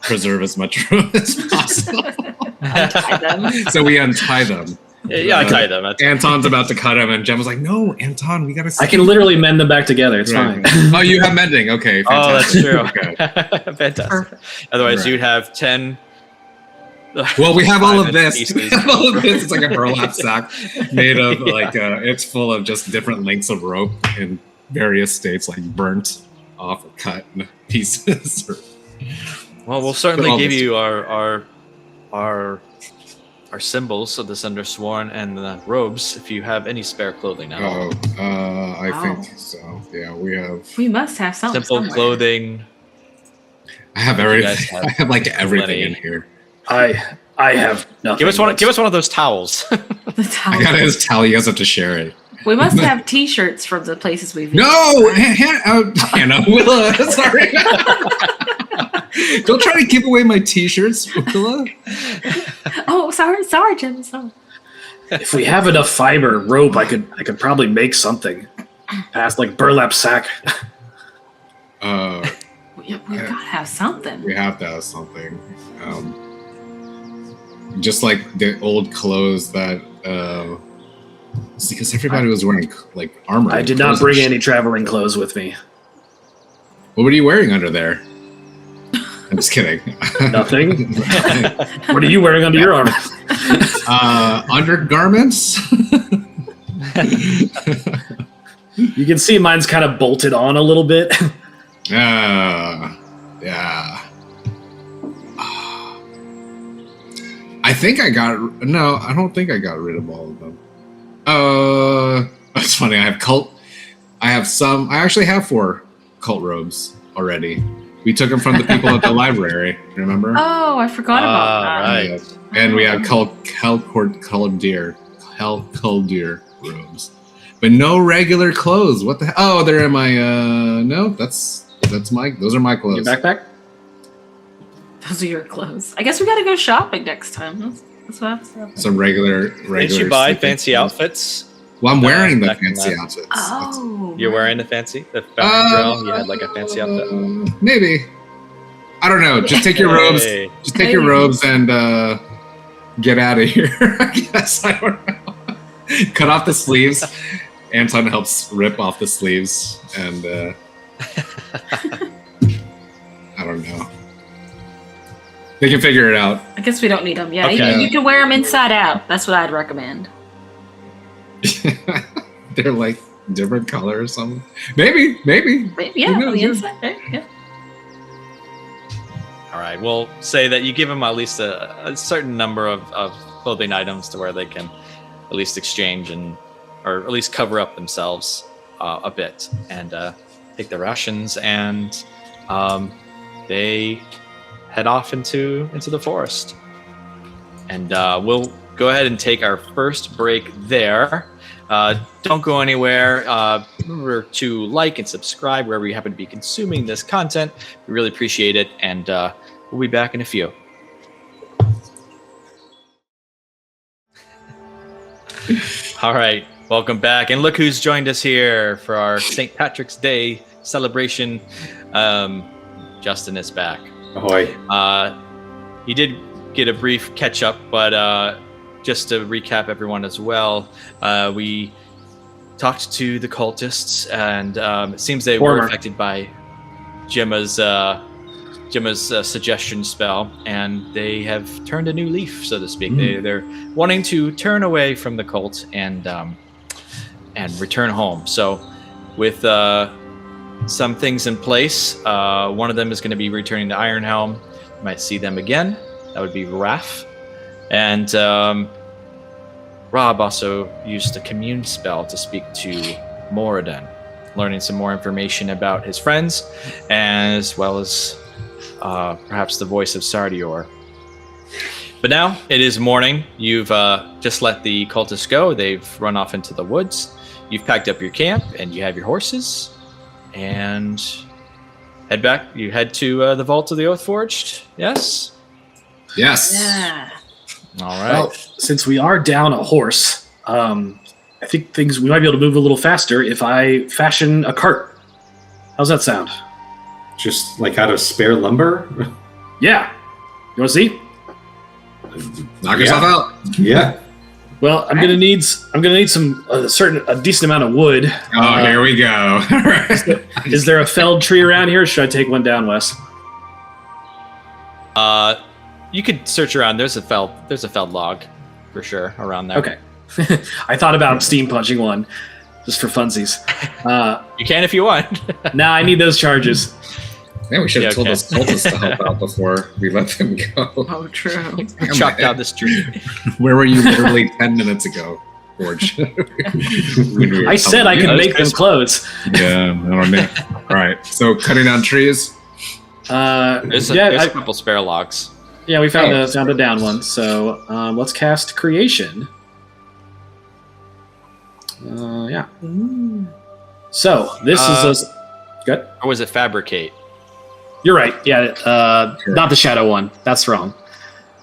preserve as much rope as possible. Untie them. So we untie them. Yeah, I tie them. Anton's about to cut them, and Jem was like, "No, Anton, we gotta." I can literally mend them back together. It's fine. Oh, you have mending. Okay, fantastic. Oh, that's true. Okay. Fantastic. Perfect. Otherwise, Right. you'd have 10. Well, we have all of this. Pieces. We have all of this. It's like a burlap sack made of it's full of just different lengths of rope in various states, like burnt off or cut in pieces. Well, we'll certainly all give this- you our symbols of the Cindersworn and the robes if you have any spare clothing at all. I think so. Yeah, we have. We must have something. Simple somewhere. clothing. I have You everything. guys have I have like everything plenty. in here. I have nothing. Give us one of those towels. The towel. I got his towel. You guys have to share it. We must have T-shirts from the places we've. No, Hannah, Willa. Sorry. Don't try to give away my T-shirts, Willa. Oh, sorry, Jim. Sorry. If we have enough fiber rope, I could probably make something. Past like burlap sack. We've got to have something. We have to have something. Just like the old clothes that. Because everybody was wearing like armor. I did not bring any traveling clothes with me. What were you wearing under there? I'm just kidding. Nothing. What are you wearing under your arm? Undergarments. You can see mine's kind of bolted on a little bit. Yeah. I think I got. No, I don't think I got rid of all of them. That's funny. I have some. I actually have 4 cult robes already. We took them from the people at the library. Remember? Oh, I forgot about that. Right. Yes. And we have Cultists robes, but no regular clothes. What the? Oh, they're in my. No, those are my Your clothes. backpack? Those are your clothes. I guess we got to go shopping next time. That's what happens. Some regular. Didn't you buy sleeping fancy clothes. outfits? Well, I'm wearing the back in fancy that- outfits. Oh, You're wearing the fancy? The drill? You had like a fancy outfit? Maybe. I don't know. Just take your robes. Hey. Just take your robes and get out of here. I guess I don't know. Cut off the sleeves. Anton helps rip off the sleeves, and I don't know. They can figure it out. I guess we don't need them. Yeah, Okay. you can wear them inside out. That's what I'd recommend. They're like different color or something. Maybe. Yeah, Who on the knows? inside. Yeah. All right. We'll say that you give them at least a certain number of clothing items to where they can at least exchange or at least cover up themselves a bit and take the rations, and they head off into the forest. And we'll go ahead and take our first break there. Don't go anywhere. Remember to like and subscribe wherever you happen to be consuming this content. We really appreciate it, and we'll be back in a few. All right, welcome back. And look who's joined us here for our St. Patrick's Day celebration. Justin is back. Ahoy. He did get a brief catch up, but just to recap everyone as well, we talked to the cultists, and it seems they Former. were affected by Gemma's suggestion spell, and they have turned a new leaf, so to speak. They're wanting to turn away from the cult and return home. So, with some things in place, one of them is going to be returning to Ironhelm. You might see them again. That would be Raph, and Rob also used a commune spell to speak to Moradin, learning some more information about his friends, as well as perhaps the voice of Sardior. But now it is morning. You've just let the cultists go. They've run off into the woods. You've packed up your camp, and you have your horses, and head back. You head to the Vault of the Oathforged, yes? Yes. Yeah. All right. Well, since we are down a horse, I think we might be able to move a little faster if I fashion a cart. How's that sound? Just like out of spare lumber? Yeah. You want to see? Knock yourself out. Yeah. Well, I'm gonna need some a decent amount of wood. Oh, here we go. Is there a felled tree around here, or should I take one down, Wes? You could search around. There's a felled log, for sure, around there. Okay. I thought about steam punching one, just for funsies. You can if you want. Nah, I need those charges. Man, we should have Yeah, told okay. those cultists to help out before we let them go. Oh, true. Chopped down this tree. Where were you literally 10 minutes ago, Forge? I said I could make them clothes. Yeah, I don't know. All right, so cutting down trees. There's a couple spare logs. Yeah, we found a down one. So let's cast Creation. Yeah. So this is a good. Or was it Fabricate? You're right. Yeah, not the Shadow one. That's wrong.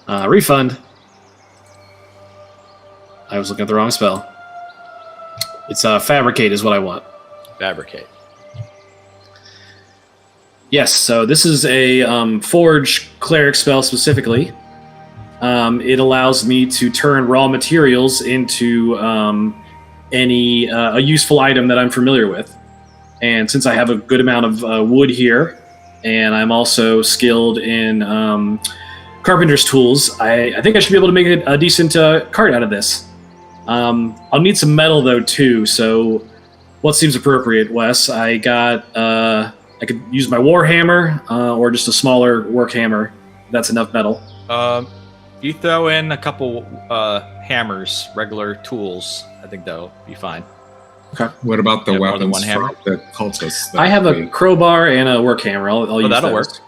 Refund. I was looking at the wrong spell. It's Fabricate is what I want. Fabricate. Yes, so this is a Forge Cleric spell specifically. It allows me to turn raw materials into a useful item that I'm familiar with. And since I have a good amount of wood here, and I'm also skilled in carpenter's tools, I think I should be able to make a decent cart out of this. I'll need some metal, though, too, so what seems appropriate, Wes? I could use my warhammer or just a smaller work hammer. That's enough metal. You throw in a couple hammers, regular tools. I think that'll be fine. Okay. What about the Yeah, more than weapons one hammer? from the cultists? I have a crowbar and a work hammer. I'll use that'll those. work.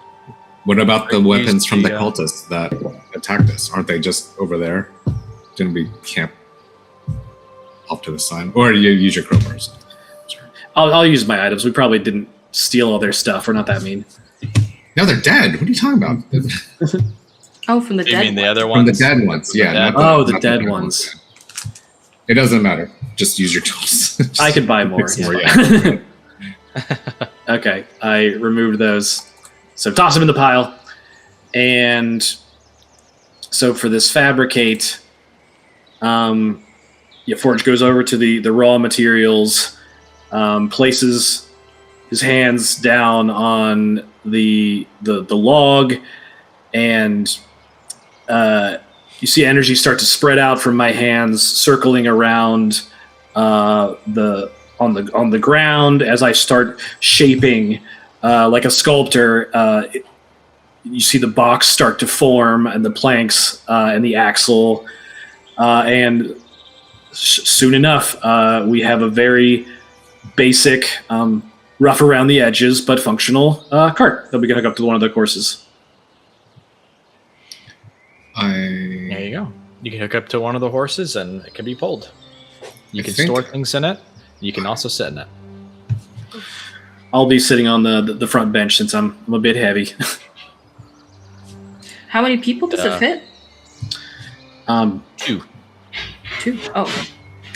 What about the Use weapons from the the, cultists that attacked us? Aren't they just over there? Didn't we camp off to the side? Or you use your crowbars? I'll use my items. We probably didn't steal all their stuff. We're not that mean. No, they're dead. What are you talking about? Oh, from the You dead mean the ones. other From ones? the dead ones, yeah. dead. The dead ones. It doesn't matter. Just use your tools. I could buy more. Mix more, Yeah. yeah. Okay, I removed those. So toss them in the pile. And so for this Fabricate, Forge goes over to the raw materials, places his hands down on the log, and you see energy start to spread out from my hands, circling around on the ground as I start shaping like a sculptor. You see the box start to form, and the planks and the axle, and soon enough, we have a very basic, rough around the edges but functional cart that we can hook up to one of the courses. There you go. You can hook up to one of the horses, and it can be pulled. You can store things in it. You can also sit in it. I'll be sitting on the front bench since I'm a bit heavy. How many people does it fit? Two. Two. Oh.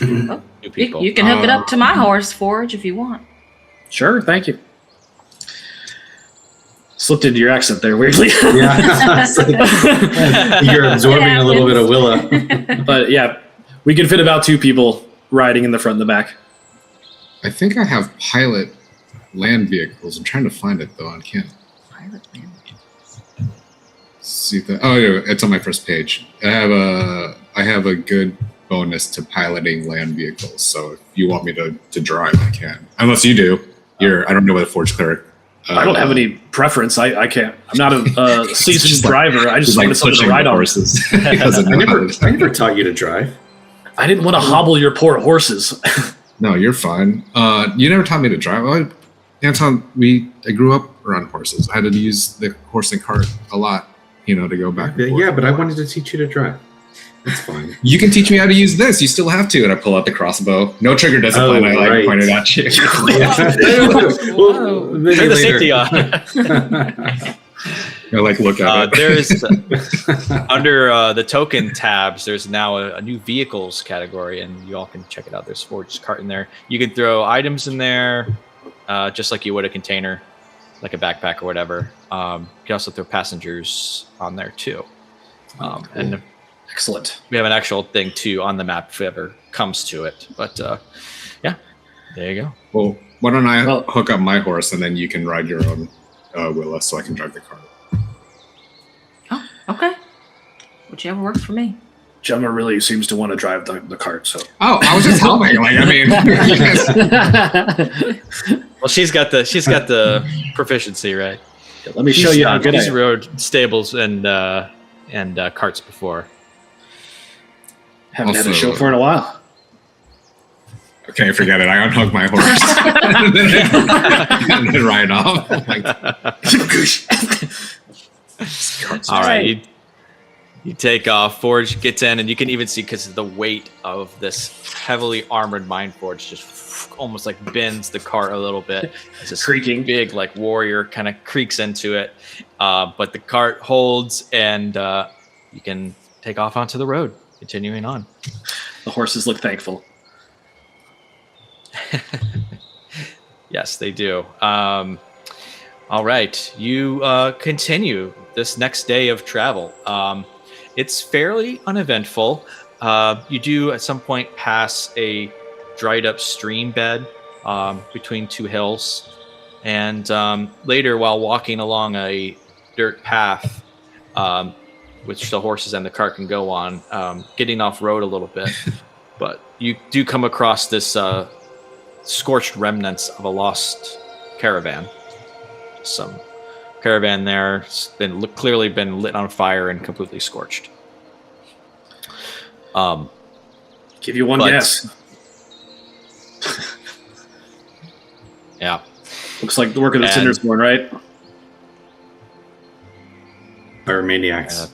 Well, Two people. you can hook it up to my horse, Forge, if you want. Sure, thank you. Slipped into your accent there weirdly. Yeah. You're absorbing a little bit of Willa. But yeah, we can fit about two people riding in the front and the back. I think I have pilot land vehicles. I'm trying to find it though. I can't Pilot land. see that. Oh, yeah, it's on my first page. I have a good bonus to piloting land vehicles. So if you want me to drive, I can. Unless you do. I don't know what a forge clear. I don't have any preference. I can't. I'm not a seasoned just like- driver. I just wanted something to ride on. horses. He doesn't know how to- I never taught you to drive. I didn't want to hobble your poor horses. No, you're fine. You never taught me to drive. Anton, I grew up around horses. I had to use the horse and cart a lot, to go back and forth. Yeah, but I wanted to teach you to drive. That's fine. You can teach me how to use this. You still have to. And I pull out the crossbow. No trigger discipline. Oh, I right. pointed at you. Well, maybe Turn the later. safety on. I look at it. There's under the token tabs. There's now a new vehicles category, and you all can check it out. There's Forge's cart in there. You can throw items in there, just like you would a container, like a backpack or whatever. You can also throw passengers on there too. And Excellent. we have an actual thing too on the map if it ever comes to it. But yeah, there you go. Well, why don't I Well- hook up my horse and then you can ride your own Willa so I can drive the cart. Oh, okay. Whichever works for me. Gemma really seems to want to drive the cart, so. Oh, I was just helping. You guys- Well, she's got the proficiency, right? Let me show you how good I She's am. rode stables and carts before. Haven't had a Also- chauffeur in a while. Okay, forget it. I unhook my horse and then ride off. All right, you take off. Forge gets in, and you can even see because of the weight of this heavily armored mine forge, just almost like bends the cart a little bit. It's this Creaking. big like warrior kind of creaks into it, but the cart holds, and you can take off onto the road, continuing on. The horses look thankful. Yes, they do. All right, you continue this next day of travel. It's fairly uneventful. You do at some point pass a dried up stream bed between two hills. And later, while walking along a dirt path, which the horses and the cart can go on, getting off road a little bit. But you do come across this scorched remnants of a lost caravan. Some caravan there. It's been clearly been lit on fire and completely scorched. Give you one But- guess. Yeah. Looks like the work of the And- Cindersworn, right? Pyromaniacs.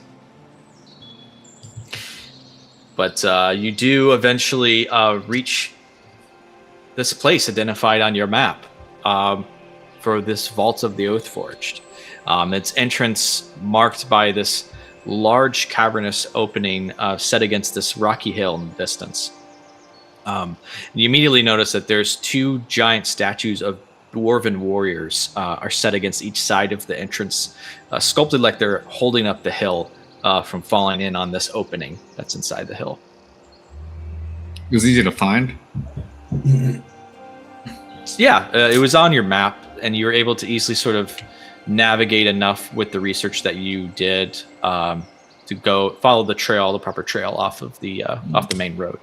But you do eventually reach this place identified on your map for this Vault of the Oathforged. Its entrance marked by this large cavernous opening set against this rocky hill in the distance. You immediately notice that there's two giant statues of dwarven warriors are set against each side of the entrance, sculpted like they're holding up the hill from falling in on this opening that's inside the hill. It was easy to find. Yeah, it was on your map, and you were able to easily sort of navigate enough with the research that you did to go follow the proper trail off the main road.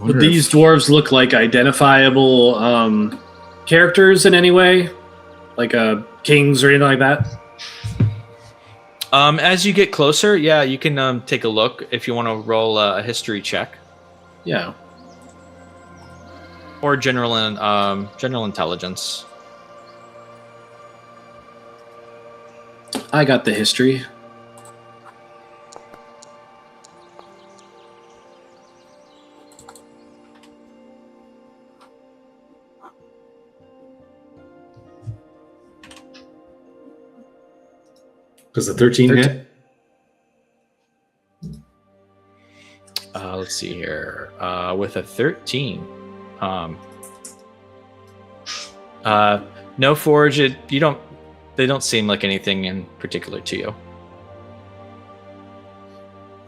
Would these dwarves look like identifiable characters in any way? Like kings or anything like that? As you get closer, yeah, you can take a look if you want to roll a history check Yeah. or general intelligence. I got the history. Does the 13 hit? Let's see here. With a 13. No Forge, they don't seem like anything in particular to you.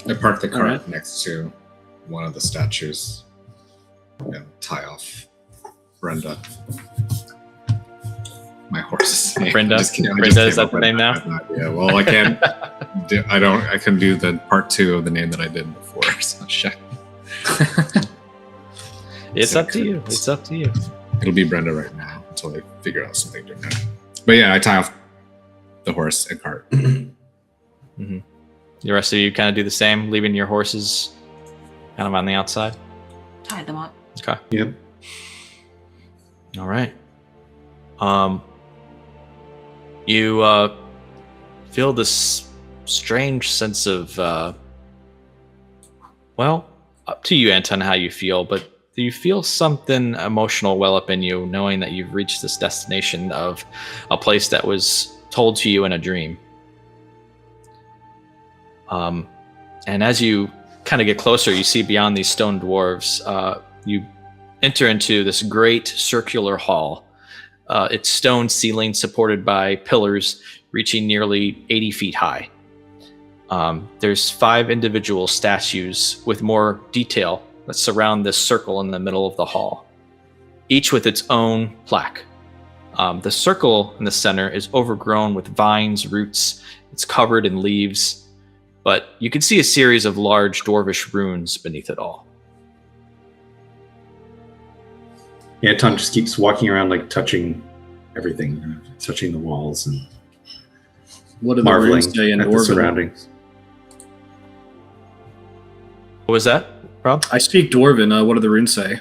I parked the cart Alright. next to one of the statues and tie off Brenda. My horse's name. Brenda? Just kidding. Brenda, is that the name now? Yeah. Well, I can't. I can do the part 2 of the name that I did before. So shit. It's up to you. It's up to you. It'll be Brenda right now until I figure out something different. But yeah, I tie off the horse and cart. Mm-hmm. The rest of you kind of do the same, leaving your horses kind of on the outside. Tie them up. Okay. Yep. All right. You feel this strange sense of, well, up to you, Anton, how you feel, but do you feel something emotional well up in you, knowing that you've reached this destination of a place that was told to you in a dream? And as you kind of get closer, you see beyond these stone dwarves, you enter into this great circular hall. Its stone ceiling supported by pillars reaching nearly 80 feet high. There's 5 individual statues with more detail that surround this circle in the middle of the hall, each with its own plaque. The circle in the center is overgrown with vines, roots. It's covered in leaves, but you can see a series of large dwarvish runes beneath it all. Anton just keeps walking around, like touching everything, touching the walls and What are the marveling runes say in at the Dwarven? surroundings. What was that, Rob? I speak Dwarven. What do the runes say?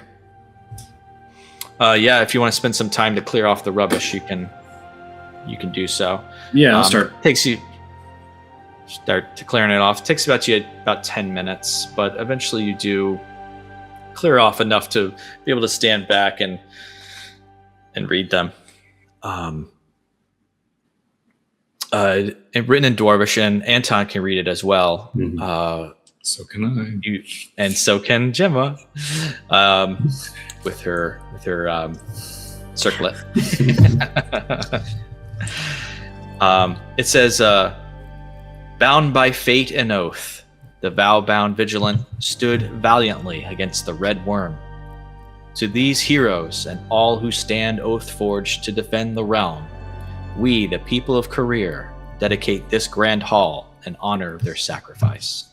Yeah, if you want to spend some time to clear off the rubbish, you can do so. Yeah, I'll start. Takes you start to clearing it off. It takes about 10 minutes, but eventually you do clear off enough to be able to stand back and read them. Written in Dwarvish, and Anton can read it as well. Mm-hmm. So can I. And so can Gemma, with her circlet. It says, bound by fate and oath, the vow-bound vigilant stood valiantly against the red worm. To these heroes and all who stand oath-forged to defend the realm, we, the people of Career, dedicate this grand hall in honor of their sacrifice.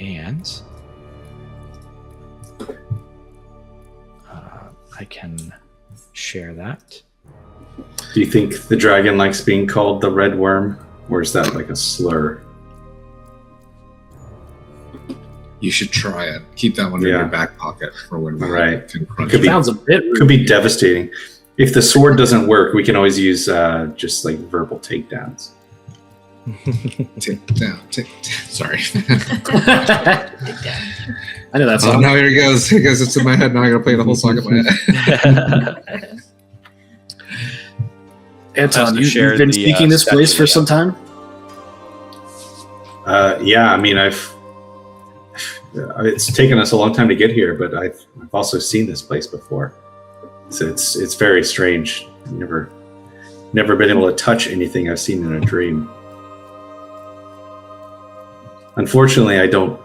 And I can share that. Do you think the dragon likes being called the red worm, or is that like a slur? You should try it. Keep that one in your back pocket for when we Right. can crunch Could it. be- Sounds a bit rude. Could be devastating. If the sword doesn't work, we can always use just like verbal takedowns. Take down. Sorry. I know that Oh, song. now here it goes. Here goes. It's in my head. Now I gotta play the whole song in my head. Anton, Also you've shared been the, speaking this place statue, for some time? Yeah, I mean, it's taken us a long time to get here, but I've also seen this place before. So it's very strange. Never been able to touch anything I've seen in a dream. Unfortunately, I don't.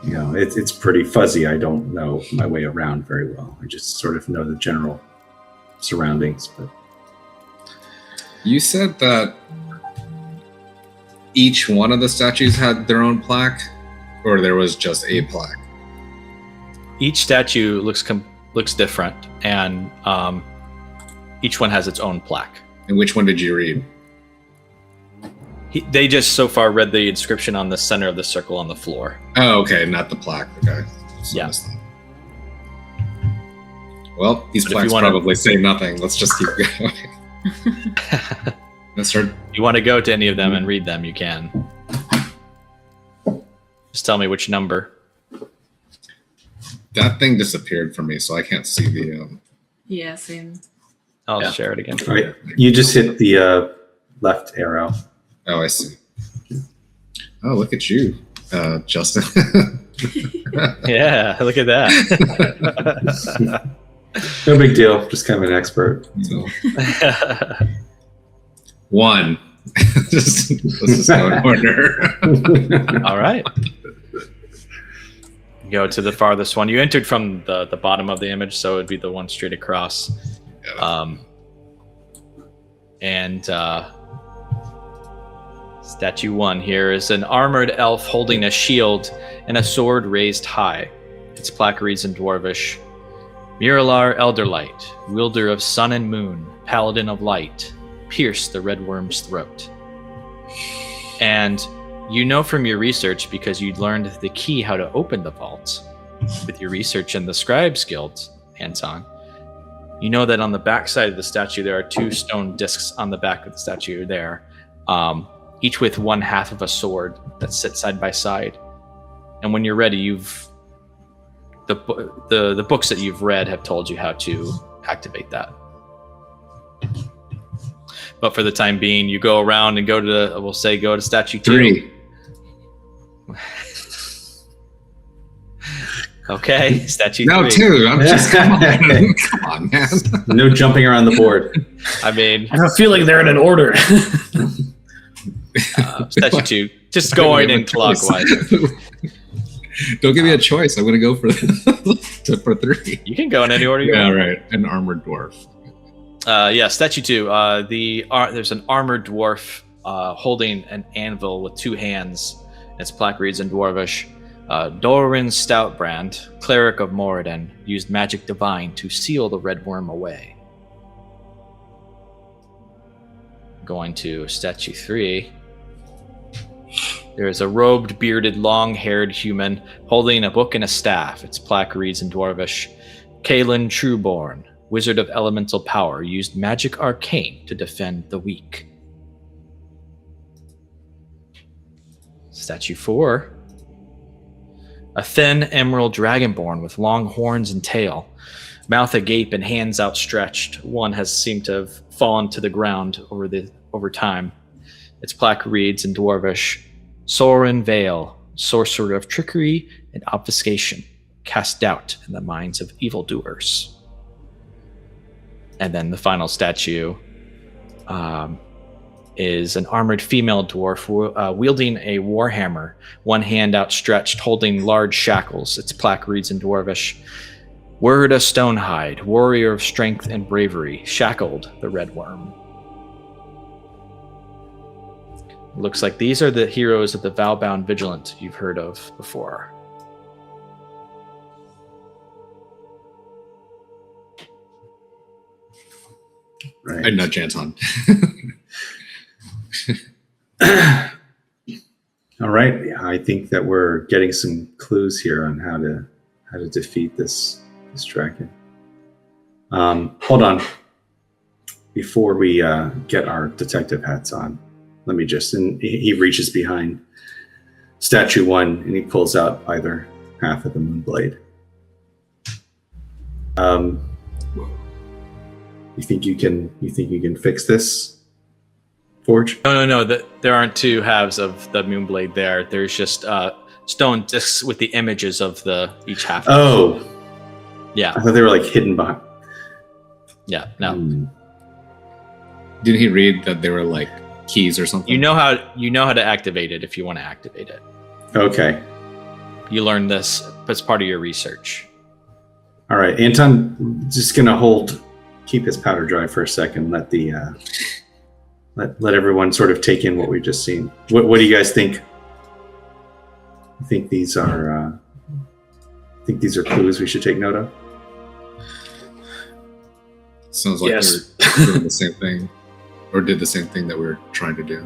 It's pretty fuzzy. I don't know my way around very well. I just sort of know the general surroundings. But You said that each one of the statues had their own plaque, or there was just a plaque? Each statue looks different, and each one has its own plaque. And which one did you read? They just so far read the inscription on the center of the circle on the floor. Oh, okay, not the plaque. Okay. So Yeah. I missed that. Well, these But if plaques you wanna- probably say nothing. Let's just keep going. Let's start. If you want to go to any of them and read them, you can. Just tell me which number. That thing disappeared from me, so I can't see the. Yeah, same. I'll Yeah. share it again. all right, you just hit the left arrow. Oh, I see. Oh, look at you, Justin. Yeah, look at that. No big deal. Just kind of an expert. So, 1. Let's just go in order. All right. Go to the farthest one. You entered from the bottom of the image, so it would be the one straight across. Statue 1 here is an armored elf holding a shield and a sword raised high. Its plaque reads in Dwarvish, Miralar Elderlight, wielder of sun and moon, paladin of light, pierce the red worm's throat. And you know from your research, because you'd learned the key how to open the vault with your research in the Scribes Guild, Anton, you know that on the back side of the statue there are 2 stone discs on the back of the statue there, each with one half of a sword that sits side by side. And when you're ready, the books that you've read have told you how to activate that. But for the time being, you go around and go to statue 2. 3. Okay, statue 3. No, 2. I'm just come on, man. No jumping around the board. I mean, I have a feeling they're in an order. statue 2, just going in clockwise. Don't give me a choice. I'm gonna go for 3. You can go in any order you Yeah, want. right. An armored dwarf. Statue 2. There's an armored dwarf holding an anvil with 2 hands. Its plaque reads in Dwarvish, Doran Stoutbrand, cleric of Moradin, used magic divine to seal the red worm away. Going to statue 3. There is a robed, bearded, long-haired human holding a book and a staff. Its plaque reads in Dwarvish, Kaelin Trueborn, wizard of elemental power, used magic arcane to defend the weak. Statue 4. A thin emerald dragonborn with long horns and tail, mouth agape and hands outstretched. One has seemed to have fallen to the ground over time. Its plaque reads in Dwarvish, Sorin Vale, sorcerer of trickery and obfuscation, cast doubt in the minds of evildoers. And then the final statue is an armored female dwarf wielding a warhammer, one hand outstretched, holding large shackles. Its plaque reads in Dwarvish, Wyrda Stonehide, warrior of strength and bravery, shackled the red worm. Looks like these are the heroes of the Valbound Vigilant you've heard of before. I nudge Anton. All right. I think that we're getting some clues here on how to defeat this dragon. Hold on. Before we get our detective hats on, let me just, and he reaches behind statue 1 and he pulls out either half of the moonblade. You think you can fix this, Forge? No. There aren't 2 halves of the moonblade there. There's just stone discs with the images of each half. Oh. Yeah. I thought they were like hidden behind. Yeah, no. Didn't he read that they were like keys or something? You know how to activate it if you want to activate it. Okay. You learned this as part of your research. All right. Anton just gonna keep his powder dry for a second. Let the let everyone sort of take in what we've just seen. What do you guys think? You think these are clues we should take note of? Sounds like Yes. they're doing the same thing, or did the same thing that we were trying to do.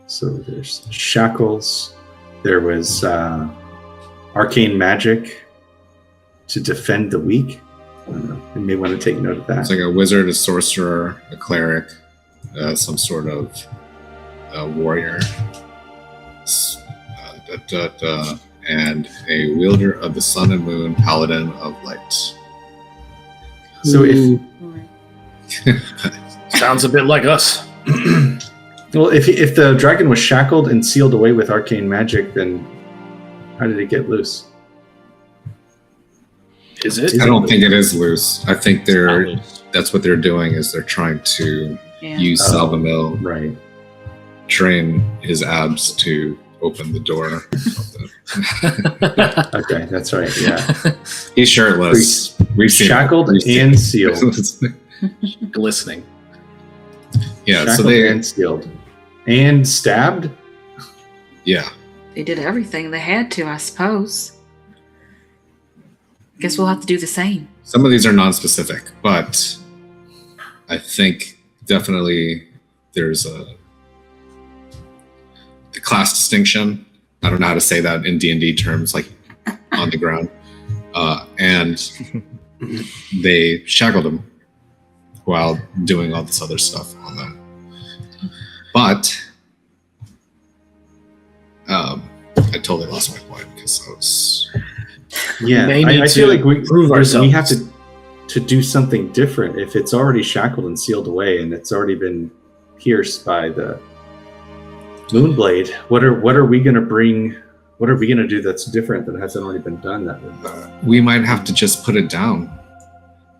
So there's shackles. There was arcane magic to defend the weak. I don't know. You may want to take note of that. It's like a wizard, a sorcerer, a cleric, some sort of warrior, and a wielder of the sun and moon, paladin of light. So if Sounds a bit like us. well, if the dragon was shackled and sealed away with arcane magic, then how did it get loose? Is it? I don't think it is loose. I think Not loose. that's what they're doing is they're trying to use Salvamil, Right. train his abs to open the door. Okay, that's right. Yeah. He's shirtless. We've seen Shackled and sealed. Glistening. Yeah, so Shackled they and sealed. And stabbed? yeah. They did everything they had to, I suppose. Guess we'll have to do the same. Some of these are non-specific, but I think definitely there's a class distinction. I don't know how to say that in D&D terms, like on the ground. And they shackled him while doing all this other stuff on them. But I totally lost my point because I was... Yeah, May need I feel to like we ourselves. have to do something different. If it's already shackled and sealed away and it's already been pierced by the Moonblade, what are we going to bring? What are we going to do that's different that hasn't already been done? We might have to just put it down.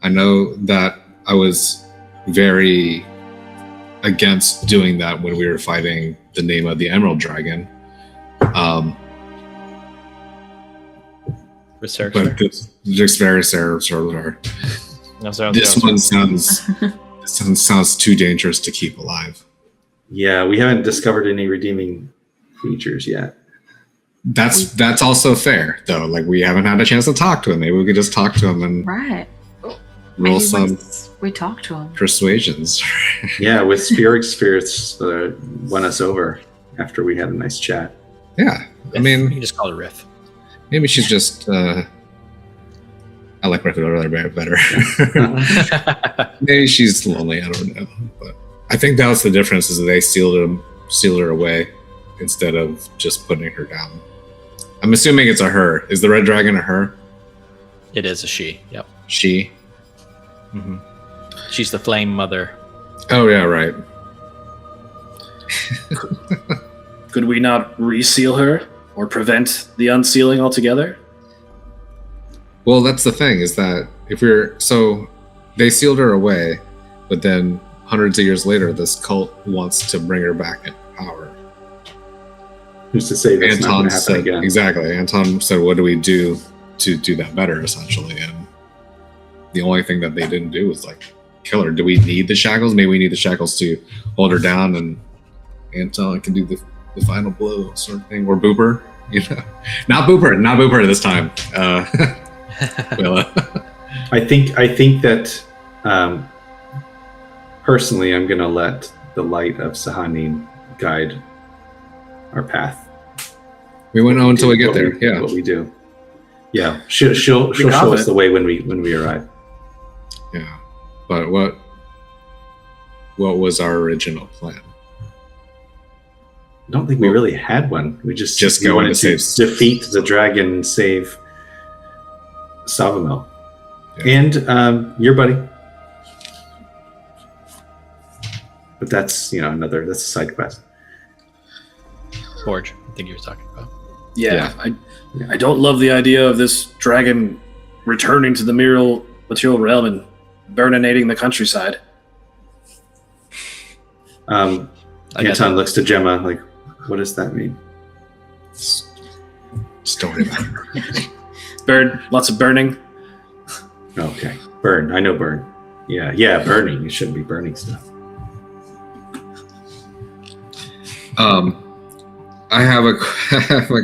I know that I was very against doing that when we were fighting the name of the Emerald Dragon. Research. But this very this one sounds too dangerous to keep alive. Yeah, we haven't discovered any redeeming features yet. That's also fair though. Like we haven't had a chance to talk to him. Maybe we could just talk to him and Right. roll Maybe some once we talk to him. persuasions. Yeah, with spirits won us over after we had a nice chat. Yeah, I You mean, can just call it Riff. maybe she's just. I like Riff better. Maybe she's lonely. I don't know, but I think that was the difference. Is that they sealed her away instead of just putting her down. I'm assuming it's a her. Is the red dragon a her? It is a she. Yep. She. Mm-hmm. She's the Flame Mother. Oh yeah, right. Could we not reseal her or prevent the unsealing altogether? Well, that's the thing is that they sealed her away, but then hundreds of years later, this cult wants to bring her back into power. Who's to say that's not going to happen said, again? Exactly. Anton said, what do we do to do that better, essentially? And the only thing that they didn't do was like kill her. Do we need the shackles? Maybe we need the shackles to hold her down and Anton can do the final blow sort of thing. Or Booper, you know. Not Booper this time. I think that personally, I'm going to let the light of Sahanin guide our path. We won't know until we get there. Yeah. What we do. Yeah, she'll show us the way when we arrive. Yeah, but what was our original plan? I don't think we really had one. We just go wanted to to defeat the dragon and save Savamil. Yeah. And your buddy. But that's that's a side quest. Forge, I think you were talking about. Yeah. I don't love the idea of this dragon returning to the material realm and burninating the countryside. Anton looks to Gemma like, what does that mean? Just don't worry about it. Burn, lots of burning. Okay, burn. I know burn. Yeah, burning. You shouldn't be burning stuff. I have a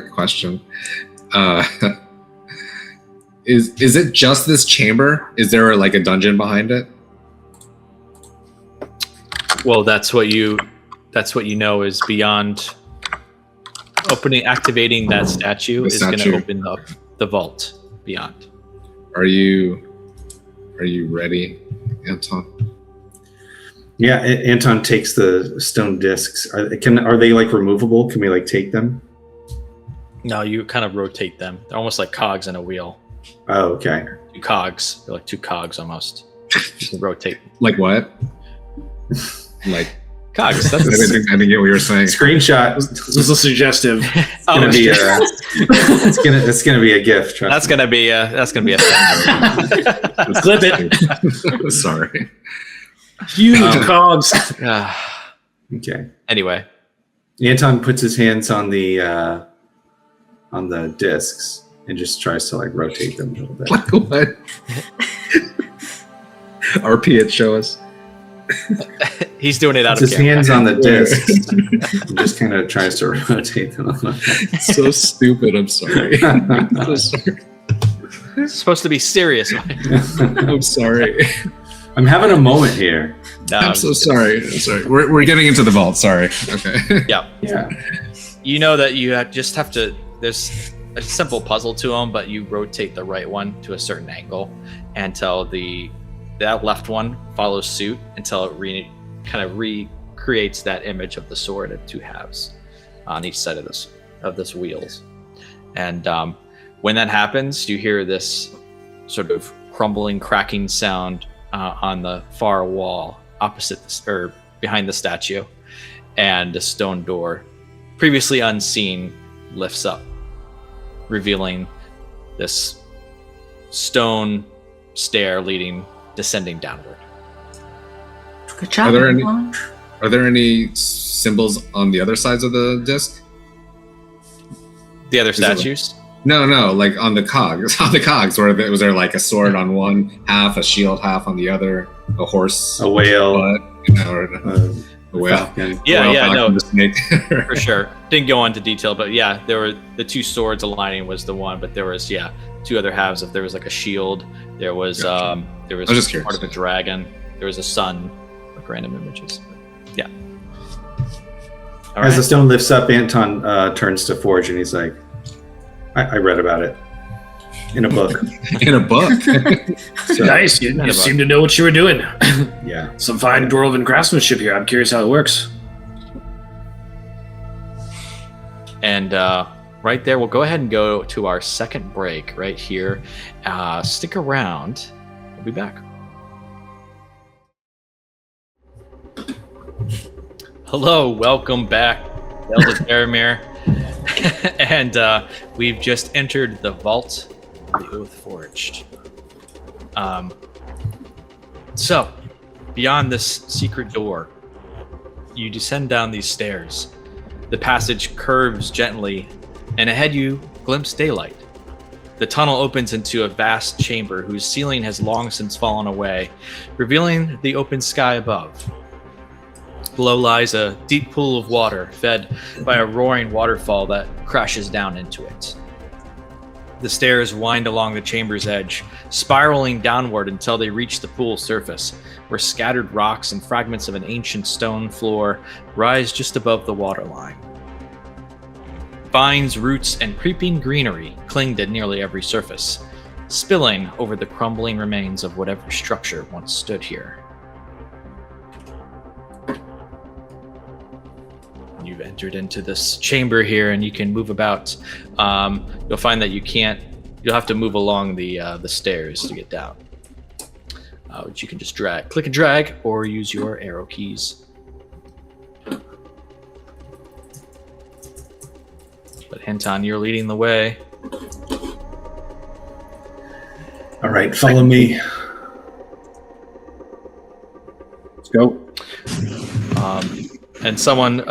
question. Is it just this chamber? Is there like a dungeon behind it? Well, that's what you know is beyond activating that statue is going to open up the vault beyond. Are you ready, Anton? Yeah, Anton takes the stone discs. Are they like removable? Can we like take them? No, you kind of rotate them. They're almost like cogs in a wheel. Oh, okay. Two cogs. They're like two cogs almost. You can rotate. Like what? Like cogs. I didn't get what you were saying. Screenshot. This is a suggestive. It's gonna be it's gonna be a gift. That's gonna be a thing. Clip it. Sorry. Huge cogs. Okay. Anyway, Anton puts his hands on the discs and just tries to like rotate them a little bit. What? RP it, show us. he's doing it out Puts of his camera. hands on the discs and just kind of tries to rotate them a little bit. So stupid. I'm sorry. So sorry. It's supposed to be serious. I'm sorry. I'm having a moment here. No, I'm so sorry. I'm sorry. We're getting into the vault. Sorry. Okay. Yeah. Yeah. You know that you just have to. There's a simple puzzle to them, but you rotate the right one to a certain angle until that left one follows suit until it kind of recreates that image of the sword at two halves on each side of this wheels. And when that happens, you hear this sort of crumbling, cracking sound on the far wall opposite or behind the statue, and a stone door, previously unseen, lifts up, revealing this stone stair descending downward. Good job. Are there any symbols on the other sides of the disc? The other statues? No, like on the cogs. On the cogs, was there like a sword on one half, a shield half on the other, a horse, A whale. or a whale? Falcon. Yeah, Whale, falcon, no, the snake. for sure. Didn't go into detail, but yeah, there were the two swords aligning was the one, but there was two other halves. If there was like a shield, there was Gotcha. there was I was just curious. part of a dragon. There was a sun, like random images. Yeah. All As the right. stone lifts up, Anton turns to Forge and he's like, I read about it in a book. In a book. So, Nice. You seem to know what you were doing. yeah. Some fine dwarven craftsmanship here. I'm curious how it works. And right there, we'll go ahead and go to our second break right here. Stick around. We'll be back. Hello, welcome back, Elder Terramir. And we've just entered the vault of the Oath Forged. So, beyond this secret door, you descend down these stairs. The passage curves gently, and ahead you glimpse daylight. The tunnel opens into a vast chamber whose ceiling has long since fallen away, revealing the open sky above. Below lies a deep pool of water, fed by a roaring waterfall that crashes down into it. The stairs wind along the chamber's edge, spiraling downward until they reach the pool's surface, where scattered rocks and fragments of an ancient stone floor rise just above the waterline. Vines, roots, and creeping greenery cling to nearly every surface, spilling over the crumbling remains of whatever structure once stood here. You've entered into this chamber here, and you can move about. You'll find that you'll have to move along the stairs to get down. Which you can just click and drag, or use your arrow keys. But Henton, you're leading the way. All right, follow me. Let's go. And someone,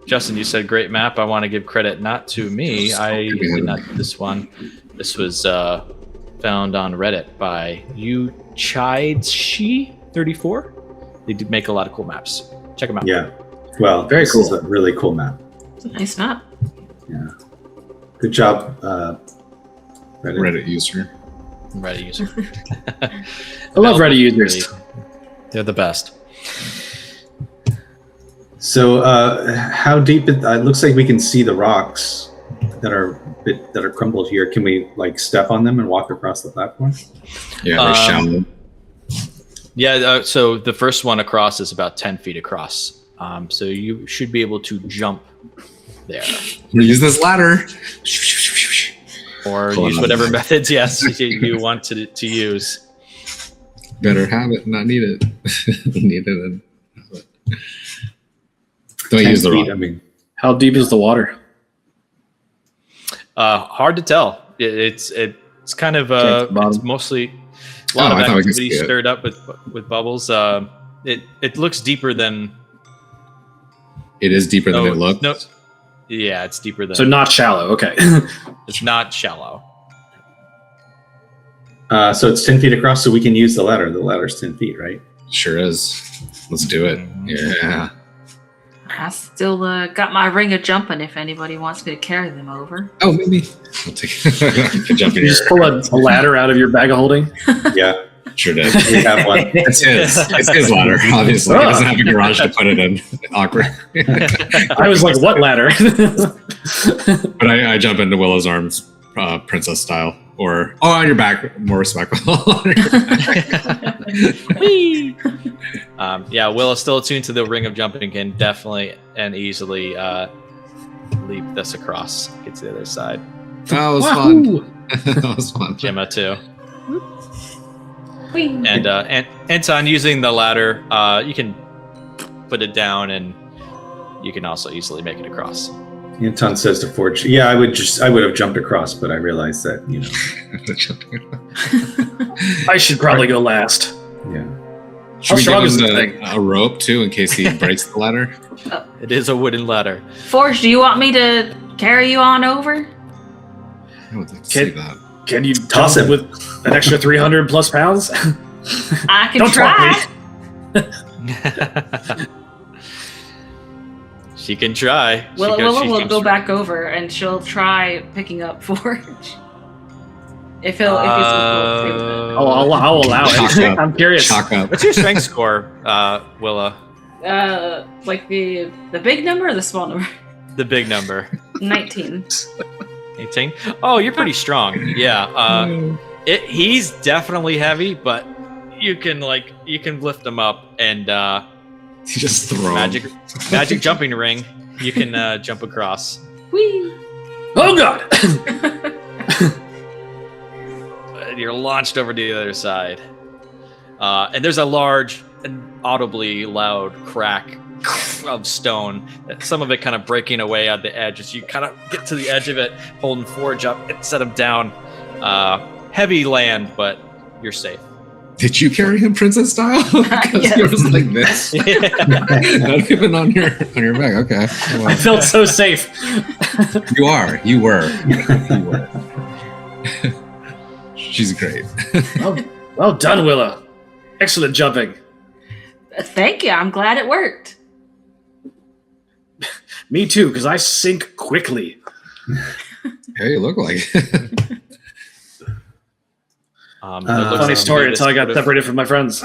Justin, you said great map. I want to give credit not to me. I did not do this one. This was found on Reddit by Uchidshi34. They did make a lot of cool maps. Check them out. Yeah. Well, Very this cool. is a really cool map. It's a nice map. Yeah. Good job, Reddit. Reddit user. Reddit user. I love Reddit users. They're the best. So, how deep? It looks like we can see the rocks that are crumbled here. Can we like step on them and walk across the platform? Yeah, they're shallow. Yeah, so the first one across is about 10 feet across. So you should be able to jump there. Use this ladder. Or Cool. use whatever methods, yes, you want to use. Better have it, not need it. Need it and have it. Don't 10 use the feet, rock. I mean, How deep is the water? Hard to tell. It's kind of Check the bottom. it's mostly a lot Oh, I of thought we could activity see it. stirred up with bubbles. It looks deeper than. It is deeper than it looks. No. Yeah, it's deeper than. So not shallow. Okay. It's not shallow. So it's 10 feet across, so we can use the ladder. The ladder's 10 feet, right? Sure is. Let's do it. Yeah. I still got my ring of jumping if anybody wants me to carry them over. Oh, maybe. I'll take it. Jump in You just pull a ladder out of your bag of holding. Yeah, Sure did. we have one. It's his. It's his ladder, obviously. He doesn't have a garage to put it in. Awkward. I was like, what ladder? But I jump into Willow's arms, princess style. Or, on your back, more respectful. Yeah, Willow's still attuned to the ring of jumping, can definitely and easily leap this across, get to the other side. That was fun. That was fun. Gemma too. Whee! And Anton, using the ladder, you can put it down, and you can also easily make it across. Anton says to Forge, "Yeah, I would have jumped across, but I realized that I should probably go last. yeah." Should we strong give is him the thing? a rope, too, in case he breaks the ladder? It is a wooden ladder. Forge, do you want me to carry you on over? I would like to see Kid. that. Can you Toss toss it it. with an extra 300 plus pounds? I can Don't try. talk me. She can try. Willow She will can go try. back over and she'll try picking up Forge. If he's I'll allow Chalk it. up. I'm curious. Chalk up. What's your strength score, Willa? like the big number or the small number? The big number. 19. 18? Oh, you're pretty strong. Yeah. He's definitely heavy, but you can lift him up and He just throw magic jumping ring. You can jump across. Whee! Oh god! And you're launched over to the other side. And there's a large and audibly loud crack of stone. Some of it kind of breaking away at the edge as you kind of get to the edge of it, holding Forge up and set him down. Heavy land, but you're safe. Did you carry him princess style? Because Yes. he was like this. Not even on your back. Okay. Well, I felt so safe. you are. You were. You were. She's great. Well done, Willow. Excellent jumping. Thank you. I'm glad it worked. Me too, because I sink quickly. Hey, you look like it. Funny story until I got separated from my friends.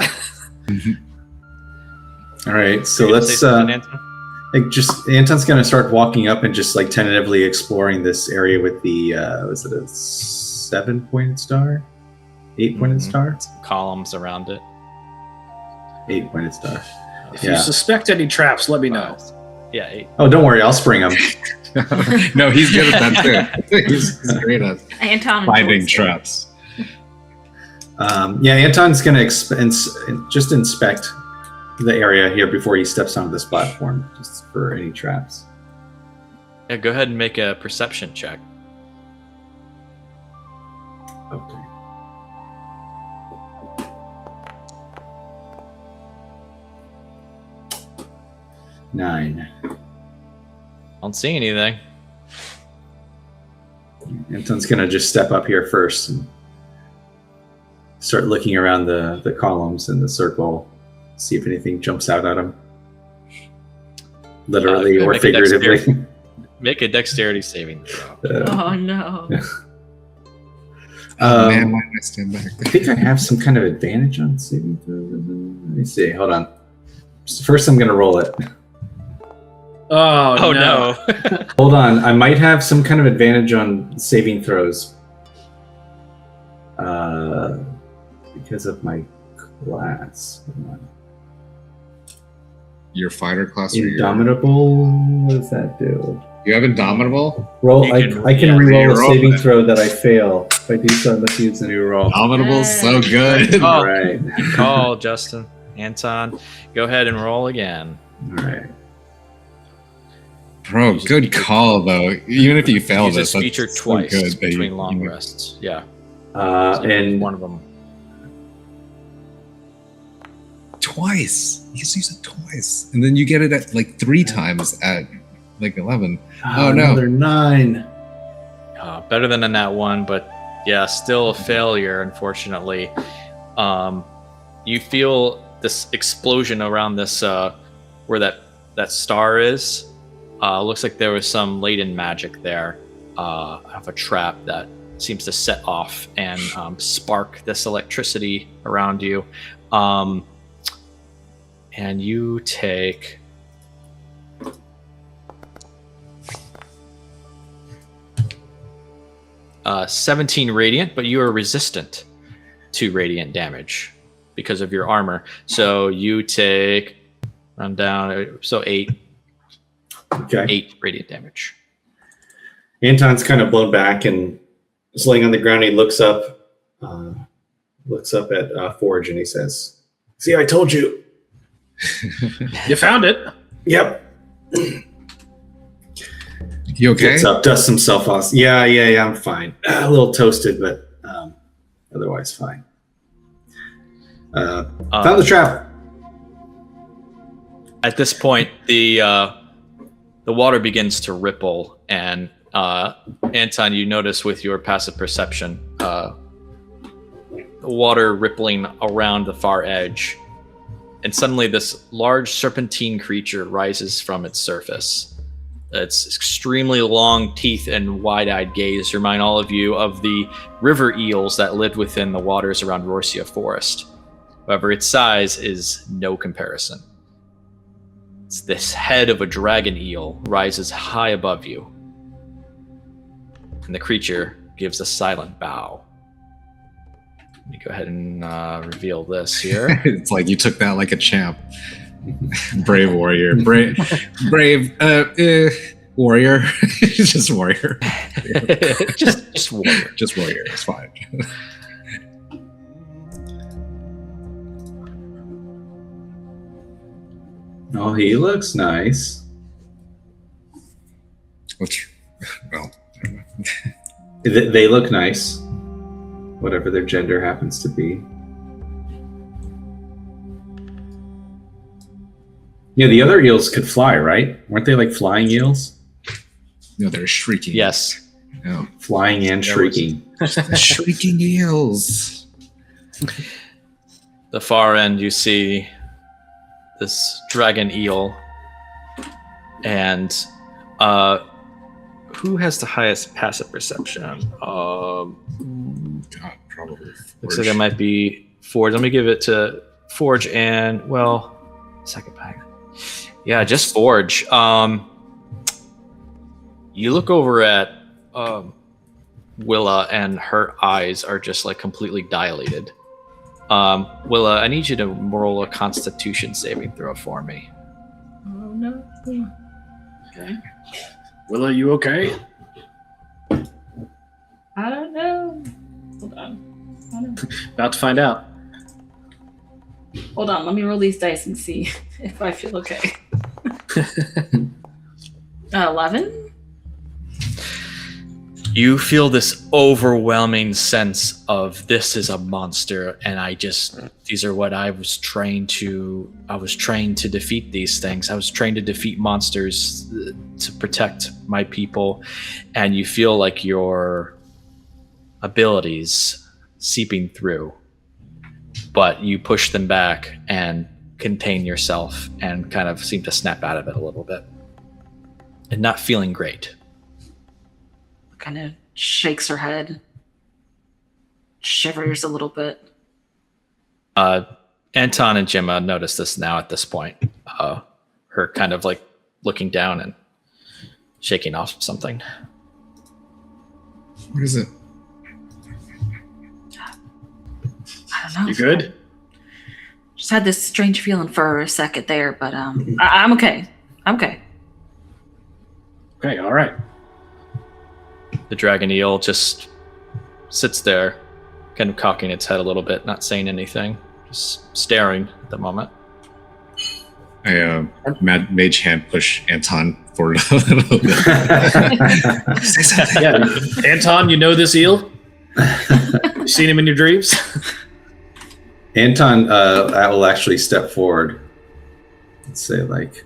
All right, so let's Anton's going to start walking up and just like tentatively exploring this area with the was it a 7-pointed star, 8-pointed star, columns around it. 8-pointed star. If you suspect any traps, let me know. Yeah, 8. Oh, don't worry, I'll spring them. No, he's good at that too. He's great at Anton finding enjoys it. traps. Yeah, Anton's going to just inspect the area here before he steps onto this platform, just for any traps. Yeah, go ahead and make a perception check. Okay. Nine. Don't see anything. Anton's going to just step up here first and start looking around the columns and the circle, see if anything jumps out at him. Literally or make a figuratively. Make a dexterity saving throw. Oh no. Man, why did I stand back? I think I have some kind of advantage on saving throws. Let me see. Hold on. First, I'm going to roll it. Oh no. Hold on. I might have some kind of advantage on saving throws. Because of my class. Hold on. Your fighter class or your... Indomitable? What does that do? You have Indomitable? Roll. You I can can- reroll a reroll saving it. throw that I fail. If I do so, let's use a new roll. Indomitable's so good. Oh. All right. Good call, Justin. Anton, go ahead and roll again. All right. Bro, good call, though. Even if you fail Use this, this feature that's twice so good that between you- long you- rests. Yeah. And one of them. twice. You just use it twice. And then you get it at like 3 times at like 11. Oh no. Another 9. Better than a nat 1, but yeah, still a failure, unfortunately. You feel this explosion around this, where that star is. Looks like there was some latent magic there of a trap that seems to set off and spark this electricity around you. And you take 17 radiant, but you are resistant to radiant damage because of your armor. So you take run down, so 8. Okay. 8 radiant damage. Anton's kind of blown back and is laying on the ground. He looks up at Forge, and he says, "See, I told you." You found it. Yep. You okay? Gets up, dusts himself off. Yeah, I'm fine. A little toasted, but otherwise fine. Found the trap. At this point, the water begins to ripple, and Anton, you notice with your passive perception, the water rippling around the far edge, and suddenly this large serpentine creature rises from its surface. Its extremely long teeth and wide-eyed gaze remind all of you of the river eels that lived within the waters around Rorsia Forest. However, its size is no comparison. It's this head of a dragon eel rises high above you, and the creature gives a silent bow. Let me go ahead and reveal this here. It's like you took that like a champ. Brave warrior. Brave warrior. Just warrior. just warrior. Just warrior. It's fine. Oh, he looks nice. Well, They look nice, whatever their gender happens to be. Yeah, the other eels could fly, right? Weren't they like flying eels? no, they're shrieking. Yes. No. Flying and shrieking. Shrieking eels. The far end, you see this dragon eel, and who has the highest passive perception? God, probably. Looks like it might be Forge. Let me give it to Forge and, well, second pack. Yeah, just Forge. You look over at Willa, and her eyes are just like completely dilated. Willa, I need you to roll a Constitution saving throw for me. Oh no. Okay. Will, are you okay? I don't know. Hold on. I don't know. About to find out. Hold on, let me roll these dice and see if I feel okay. 11? You feel this overwhelming sense of this is a monster, and these are what I was trained to defeat these things. I was trained to defeat monsters to protect my people, and you feel like your abilities seeping through, but you push them back and contain yourself and kind of seem to snap out of it a little bit and not feeling great. Kind of shakes her head, shivers a little bit. Anton and Gemma notice this now at this point. Her kind of like looking down and shaking off something. What is it? I don't know. You good? Just had this strange feeling for a second there, but I'm okay. I'm okay. Okay, all right. The dragon eel just sits there, kind of cocking its head a little bit, not saying anything, just staring at the moment. I mage hand push Anton forward a little bit. Say something. Yeah, Anton, you know this eel? You seen him in your dreams? Anton I will actually step forward and say, like,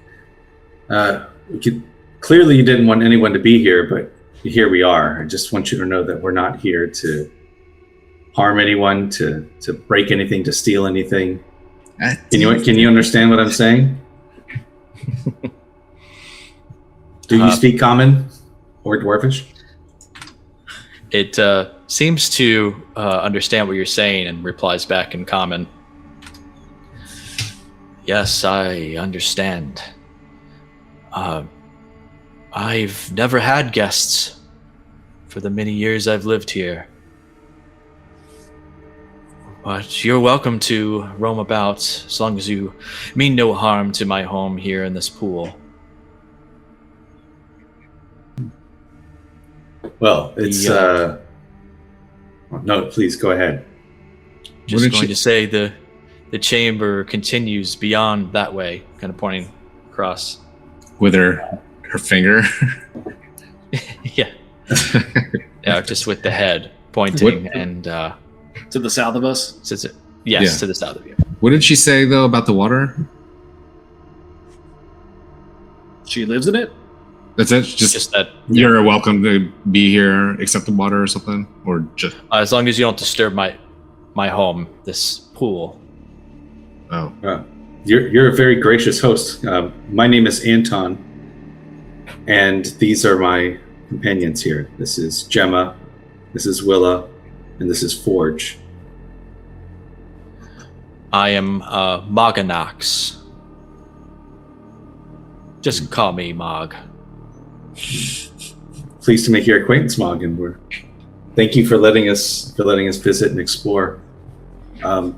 clearly you didn't want anyone to be here, but here we are. I just want you to know that we're not here to harm anyone, to break anything, to steal anything. Can you understand what I'm saying? Do you speak Common or Dwarfish? It seems to understand what you're saying and replies back in Common. Yes, I understand. I've never had guests for the many years I've lived here. But you're welcome to roam about as long as you mean no harm to my home here in this pool. Well, it's no, please go ahead. Just going to say the chamber continues beyond that way, kind of pointing across. With her finger. Yeah. Yeah, just with the head pointing and To the south of us? Yes, to the south of you. What did she say though about the water? She lives in it? That's it. Just that you're welcome to be here, except the water or something, or just as long as you don't disturb my home, this pool. Oh, you're a very gracious host. My name is Anton, and these are my companions here. This is Gemma, this is Willa, and this is Forge. I am Moganox. Just call me Mog. Pleased to make your acquaintance, Mog, and thank you for letting us visit and explore. I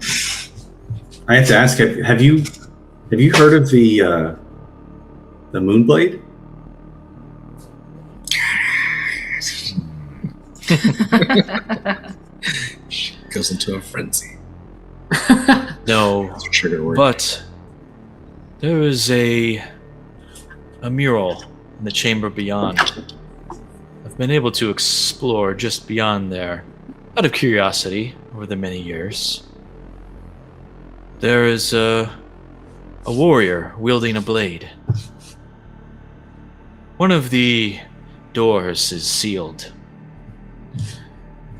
have to ask, have you heard of the Moonblade? she goes into a frenzy. No, That's a trigger word. but there is a mural in the chamber beyond. I've been able to explore just beyond there, out of curiosity, over the many years. There is a warrior wielding a blade. One of the doors is sealed.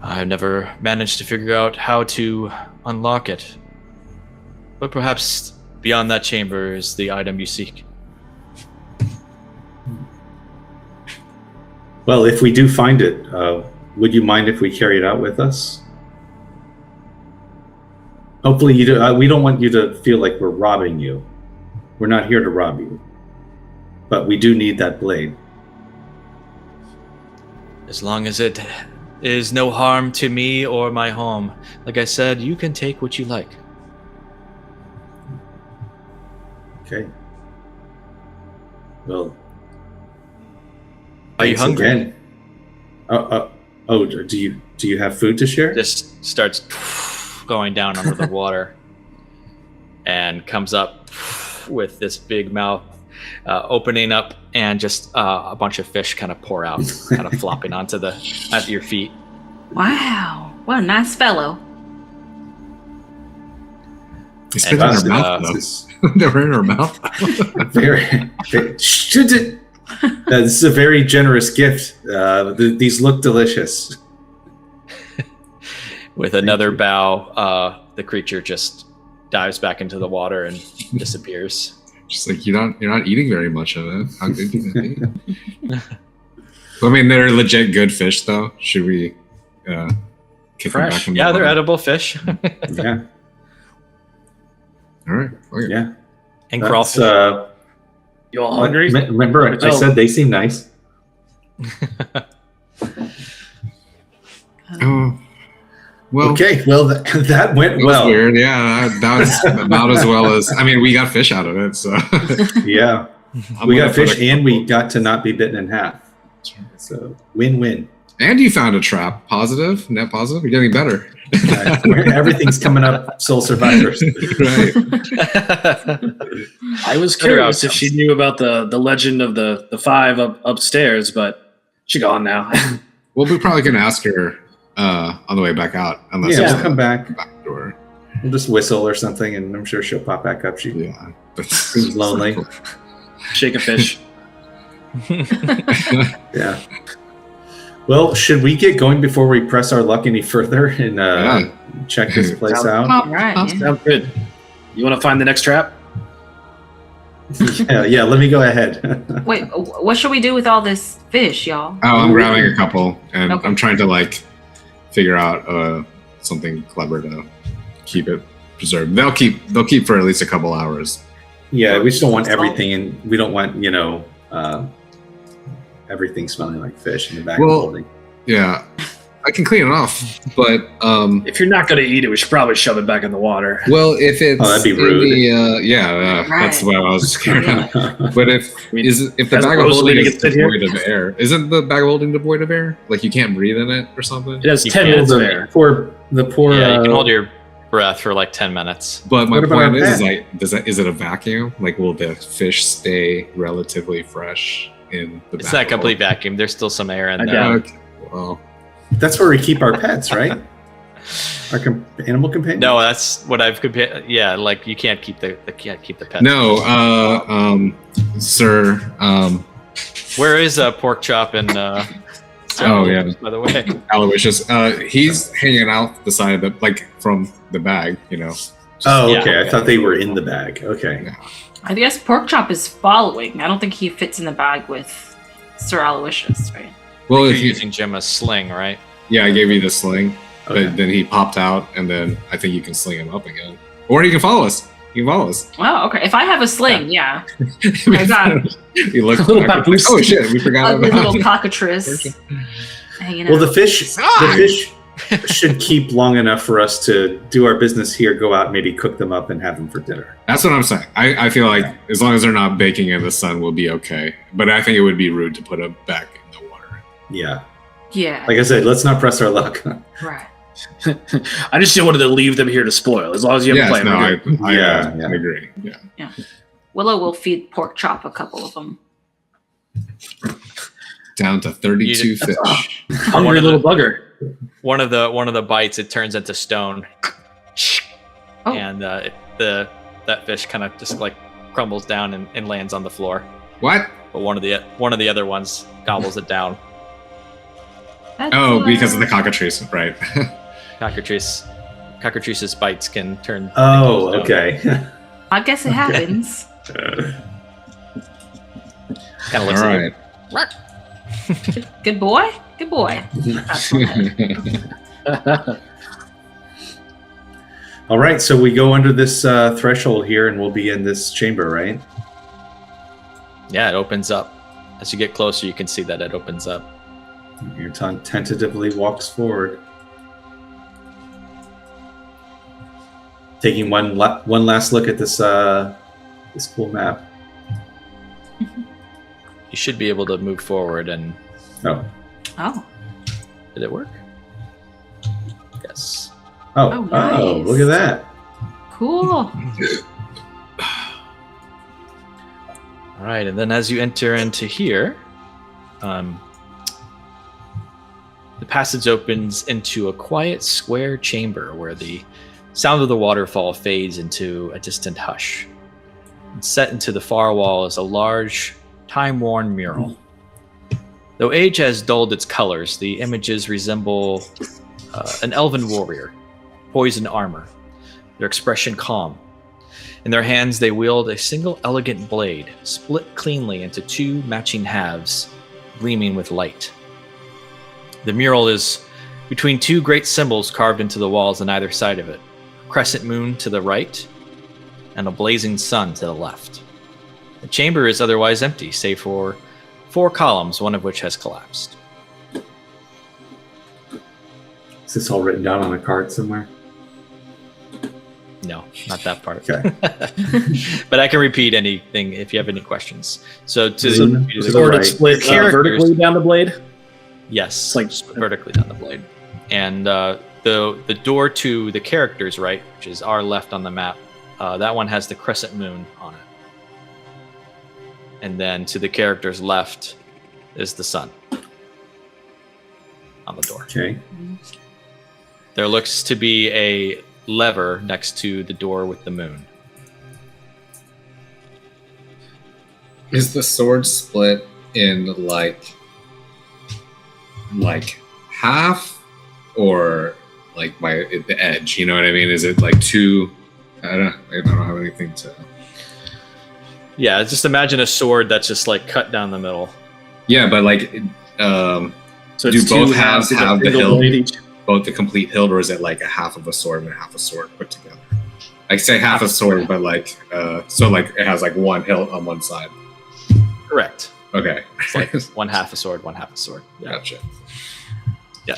I've never managed to figure out how to unlock it. But perhaps beyond that chamber is the item you seek. Well, if we do find it, would you mind if we carry it out with us? Hopefully you do. We don't want you to feel like we're robbing you. We're not here to rob you. But we do need that blade. As long as it is no harm to me or my home. Like I said, you can take what you like. Okay. Well, are you thanks hungry? Again. Oh, do you have food to share? Just starts going down under the water and comes up with this big mouth opening up, and just a bunch of fish kind of pour out, kind of flopping at your feet. Wow, what a nice fellow. They spit in her mouth, though. They were in her mouth. This is a very generous gift. These look delicious. With another bow, the creature just dives back into the water and disappears. Just like you're not eating very much of it. How good can it be? I mean, they're legit good fish, though. Should we kick them back in the Yeah, they're water? edible fish. Yeah. All right. Okay. Yeah. And That's, crawfish. You all hungry? Remember, I said they seem nice. Oh, well. Okay, well, that went That was well. weird. Yeah, that was about as well as. I mean, we got fish out of it, so. Yeah. We got fish and we got to not be bitten in half. So, win-win. And you found a trap. Positive, net positive. You're getting better. Everything's coming up, Soul Survivors. Right. I was curious if she knew about the legend of the five upstairs, but she's gone now. Well, we probably can ask her on the way back out, unless Yeah, there's we'll come back. back door. We'll just whistle or something, and I'm sure she'll pop back up. She's lonely. Shake a fish. Yeah. Well, should we get going before we press our luck any further and check this place out? All right. Yeah. Sounds good. You want to find the next trap? Yeah, let me go ahead. Wait, what should we do with all this fish, y'all? Oh, I'm grabbing a couple, and Okay. I'm trying to like figure out something clever to keep it preserved. They'll keep for at least a couple hours. Yeah, we just don't want everything, and we don't want everything smelling like fish in the back of the building. Yeah, I can clean it off, but If you're not going to eat it, we should probably shove it back in the water. well, if it's that'd be in rude. that's what I was scared of. But if the As bag of opposed to holding letting is it sit here? devoid of air, isn't the bag of holding devoid of air? Like you can't breathe in it or something? It has You 10 can't. minutes of air. The poor. Yeah, you can hold your breath for like 10 minutes. But my What about point our is pet? is it a vacuum? Like, will the fish stay relatively fresh in the It's bag not a of complete holding? vacuum. There's still some air in I there. doubt Okay, well, That's where we keep our pets, right? Our animal companions. No, that's what I've compared. Yeah, like you can't keep the pet. no, sir. Where is Pork Chop and? Oh, yeah. By the way, Aloysius, he's hanging out the side of the from the bag, Oh, Yeah. okay. I thought they were in the bag. Okay. I guess Pork Chop is following. I don't think he fits in the bag with Sir Aloysius, right? Well, you're if you, using Gemma's sling, right? yeah, I gave you the sling, Okay. but then he popped out, and then I think you can sling him up again, or you can follow us. You can follow us. Oh, okay. If I have a sling, yeah. I got You look. Little papoose. Oh shit, we forgot ugly about. little cockatrice hanging Well, out. the fish should keep long enough for us to do our business here, go out, maybe cook them up and have them for dinner. That's what I'm saying. I feel like as long as they're not baking in the sun, we'll be okay. But I think it would be rude to put them back in the water. Yeah. Yeah, Like I said, let's not press our luck. right. I just didn't want to leave them here to spoil. As long as you have Yes, a plan. no, we're good. Yeah. I agree. Yeah. Willow will feed Pork Chop a couple of them. Down to 32 fish. Hungry One of little the- bugger. One of the bites, it turns into stone, Oh. and that fish kind of just like crumbles down and lands on the floor. What? But one of the other ones gobbles it down. That's Oh, because of the hilarious. cockatrice, right? Cockatrice's bites can turn. Oh, into stone. okay. I guess it happens. Kind of All looks right. Good boy. Good boy. That's what All right, so we go under this threshold here, and we'll be in this chamber, right? Yeah, it opens up. As you get closer, you can see that it opens up. Your tongue tentatively walks forward, taking one last look at this this cool map. You should be able to move forward. And Oh, Oh, did it work? Yes. oh, nice. Look at that! cool. All right, and then as you enter into here, the passage opens into a quiet square chamber where the sound of the waterfall fades into a distant hush. And set into the far wall is a large, time-worn mural. Though age has dulled its colors, the images resemble an elven warrior, poised in armor, their expression calm. In their hands, they wield a single elegant blade, split cleanly into two matching halves, gleaming with light. The mural is between two great symbols carved into the walls on either side of it, a crescent moon to the right and a blazing sun to the left. The chamber is otherwise empty, save for 4 columns, one of which has collapsed. Is this all written down on a card somewhere? No, not that part. Okay. But I can repeat anything if you have any questions. So to So- to the Sword right. is split Characters. vertically down the blade. yes, It's like- just vertically down the blade, and the door to the characters right, which is our left on the map, that one has the crescent moon on it, and then to the characters left is the sun on the door. Okay. There looks to be lever next to the door with the moon. Is the sword split in like half, or like by the edge? You know what I mean? Is it like two? I don't have anything to. Yeah, just imagine a sword that's just like cut down the middle. Yeah, but like, So do it's both two halves halves of a have the single hilt? blade each? Both the complete hilt, or is it like a half of a sword and a half a sword put together? Like say half a sword, but like so like it has like one hilt on one side. Correct. Okay. It's like one half a sword, one half a sword. Yeah. Gotcha. Yeah.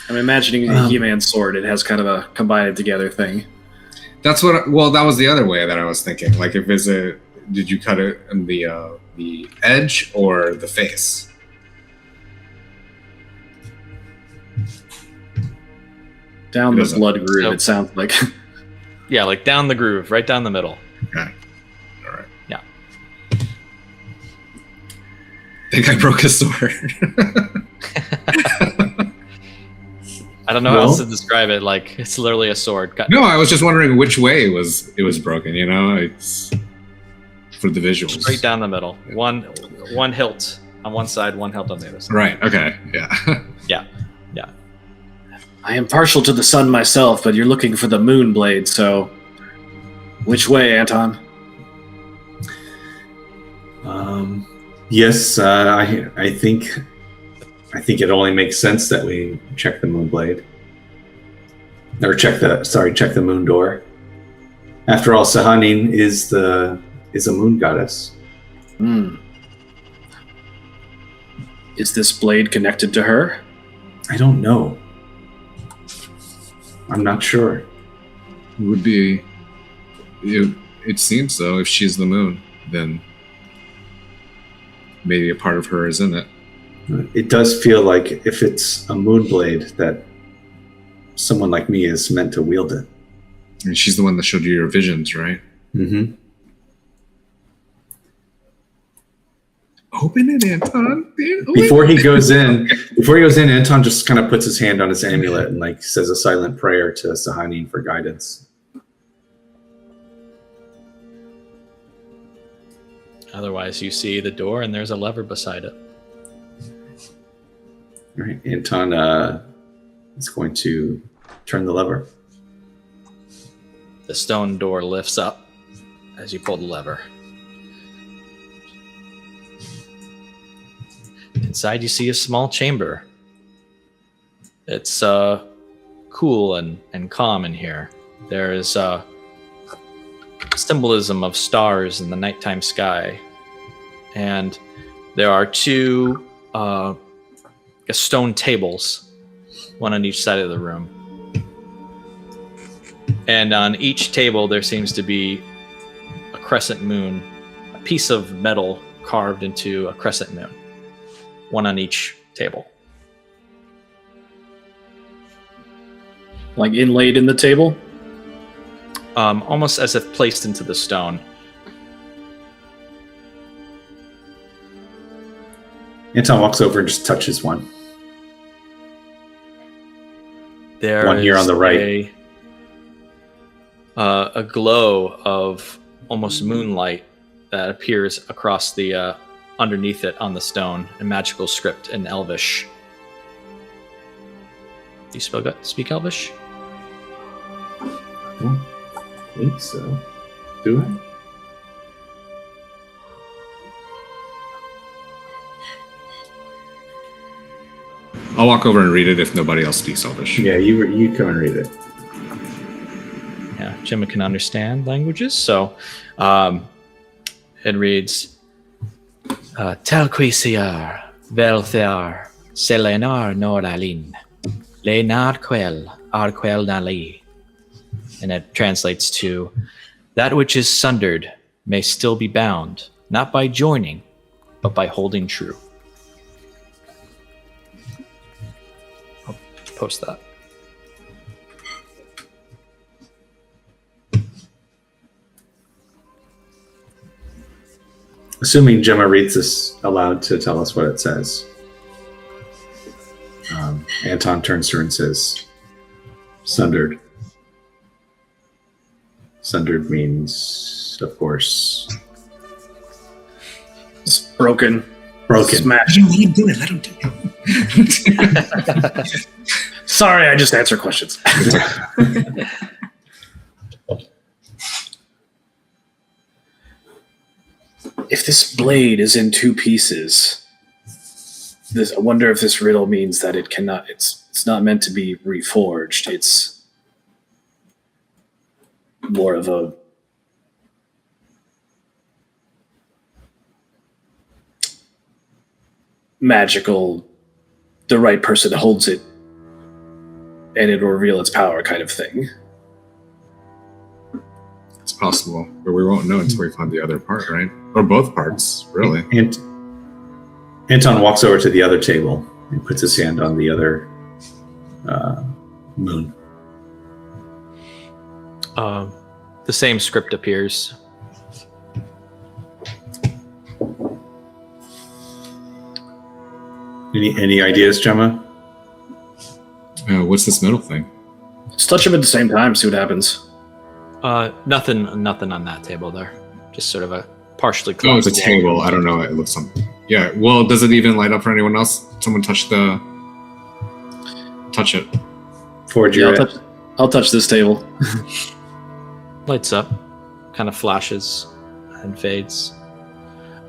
I'm imagining a He-Man sword. It has kind of a combined together thing. That's what. Well, that was the other way that I was thinking. Like, if it's did you cut it in the edge or the face? Down It the doesn't- blood groove, so- it sounds like. Yeah, like down the groove, right down the middle. Okay. All right. Yeah. I think I broke a sword. I don't know how Well- else to describe it. Like it's literally a sword cut. No, I was just wondering which way it was broken. You know, it's for the visuals. Straight down the middle. One hilt on one side, one hilt on the other side. Right. Okay. Yeah. Yeah. I am partial to the sun myself, but you're looking for the moon blade, so which way, Anton? Yes, I think it only makes sense that we check the moon blade, or check the moon door. After all, Sahanin is a moon goddess. Hmm. Is this blade connected to her? I don't know. I'm not sure. It would be. It seems so. If she's the moon, then maybe a part of her is in it. It does feel like if it's a moon blade, that someone like me is meant to wield it. And she's the one that showed you your visions, right? Mm-hmm. Open it, Anton. Before he goes in, Anton just kind of puts his hand on his amulet and like says a silent prayer to Sahanin for guidance. Otherwise, you see the door and there's a lever beside it. All right, Anton is going to turn the lever. The stone door lifts up as you pull the lever. Inside, you see a small chamber. It's cool and calm in here. There is symbolism of stars in the nighttime sky, and there are two stone tables, one on each side of the room. And on each table, there seems to be a crescent moon, a piece of metal carved into a crescent moon. One on each table. Like inlaid in the table? Almost as if placed into the stone. Anton walks over and just touches one. There One here is on the right. a glow of almost moonlight that appears across the underneath it on the stone, a magical script in Elvish. Do you speak Elvish? I don't think so. Do I? I'll walk over and read it if nobody else speaks Elvish. Yeah, you come and read it. Yeah, Jim can understand languages, so it reads Talquisiar, Velthiar, Selenar Noralin, Lenar Quel, Arquel Nali. And it translates to, that which is sundered may still be bound, not by joining, but by holding true. I'll post that. Assuming Gemma reads this aloud to tell us what it says. Anton turns to her and says, sundered Sundered means, of course, It's broken. broken. Smashed. Let him do it. Let him do it. Sorry, I just answer questions. If this blade is in two pieces, I wonder if this riddle means that it cannot. It's not meant to be reforged. It's more of a magical. The right person holds it, and it will reveal its power, kind of thing. It's possible, but we won't know until we find the other part, right? Or both parts, really. And Anton walks over to the other table and puts his hand on the other moon. The same script appears. Any ideas, Gemma? What's this middle thing? Let's touch them at the same time, see what happens. Nothing on that table there. Just sort of a partially Oh, it's a closed wall. table. I don't know. It looks something. Yeah. Well, does it even light up for anyone else? Someone touch it. Ford, Yeah, you're I'll touch this table. Lights up, kind of flashes and fades.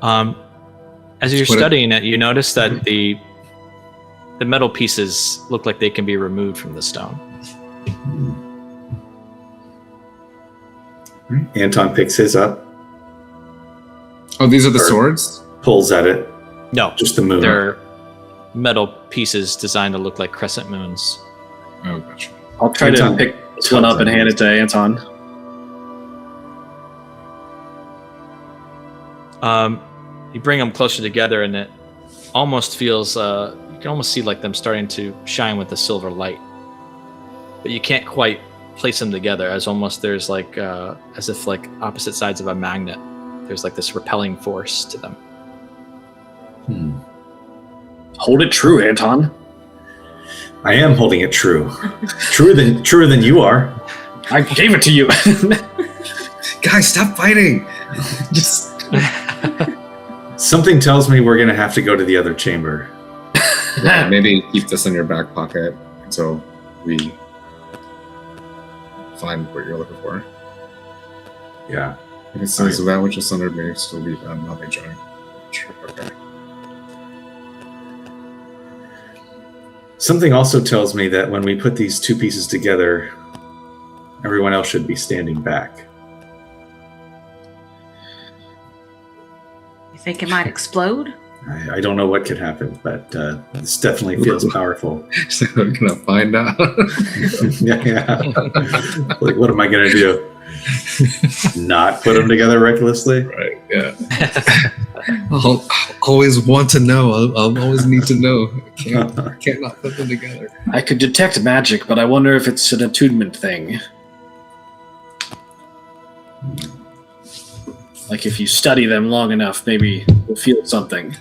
As you're What studying it, you notice that the metal pieces look like they can be removed from the stone. Anton picks his up, Oh, these are the Or- swords? pulls at it, No, just the moon. they're metal pieces designed to look like crescent moons. Oh, gotcha. I'll try Anton. to pick this one up and hand it to Anton. You bring them closer together, and it almost feels. You can almost see like them starting to shine with the silver light, but you can't quite place them together. As almost there's like as if like opposite sides of a magnet. There's like this repelling force to them. Hold it true, Anton. I am holding it true. Truer than you are. I gave it to you. Guys, stop fighting! Just. Something tells me we're gonna have to go to the other chamber. Maybe keep this in your back pocket until we find what you're looking for. Yeah. It says that which is under me still be found, nothing joined. Okay. Something also tells me that when we put these two pieces together, everyone else should be standing back. You think it might explode? I don't know what could happen, but this definitely feels powerful. So we're gonna find out. yeah. Like, what am I gonna do? Not put them together recklessly? Right, yeah. I'll always want to know. I'll always need to know. I can't not put them together. I could detect magic, but I wonder if it's an attunement thing. Like if you study them long enough, maybe you'll feel something.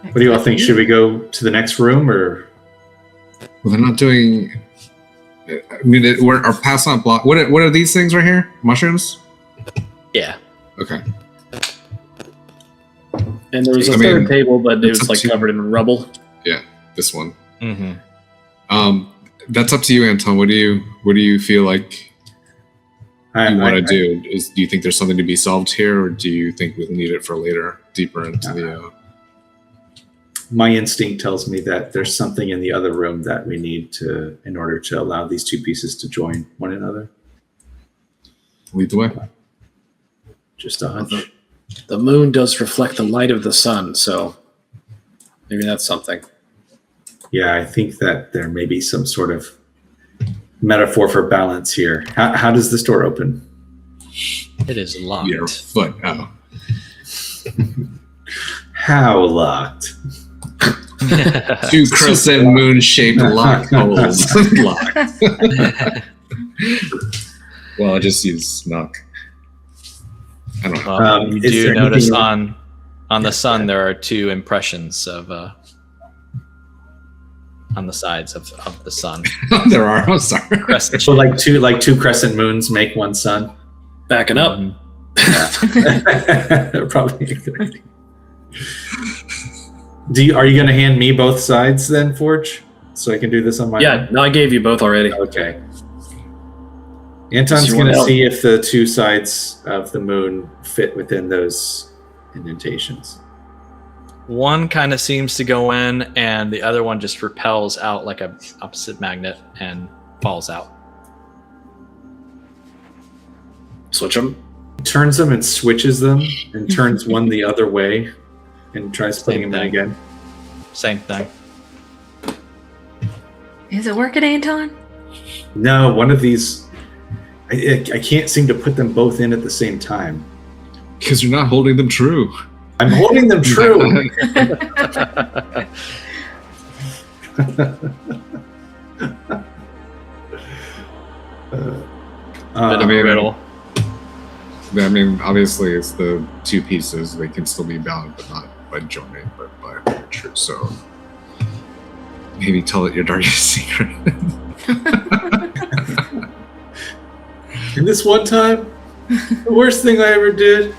What do you all think? Should we go to the next room, or Well, they're not doing. I mean, our path's not blocked. What are these things right here? Mushrooms? Yeah. Okay. And there was a I third mean, table, but it it's was up like to- covered in rubble. This one. Mm-hmm. That's up to you, Anton. What do you feel like you want to do? Do you think there's something to be solved here, or do you think we'll need it for later, deeper into the? My instinct tells me that there's something in the other room that we need to, in order to allow these two pieces to join one another. Lead the way. Just a hunch. The moon does reflect the light of the sun, so maybe that's something. Yeah, I think that there may be some sort of metaphor for balance here. How does this door open? It is locked. Your foot. Oh. How locked? Two crescent moon shaped lock holes. Locked. Well, I just use knock. I don't know. You is do there notice anything- on the sun there are two impressions of on the sides of the sun. There are. I'm sorry. Crescent So like two crescent moons make one sun. Backing up. Probably. Are you going to hand me both sides then, Forge, so I can do this on my Yeah, own? no, I gave you both already. Okay. Anton's You going wanna to help? see if the two sides of the moon fit within those indentations. One kind of seems to go in, and the other one just repels out like a opposite magnet and falls out. Switch them. Turns them and switches them, and turns one the other way, and tries putting Same them in thing. again. Same thing. Is it working, Anton? No, one of these. I can't seem to put them both in at the same time. Because you're not holding them true. I'm holding them true. Bit of a mean, riddle. I mean, obviously, it's the two pieces. They can still be bound, but not by joining, but by holding true. So maybe tell it your darkest secret. And this one time, the worst thing I ever did.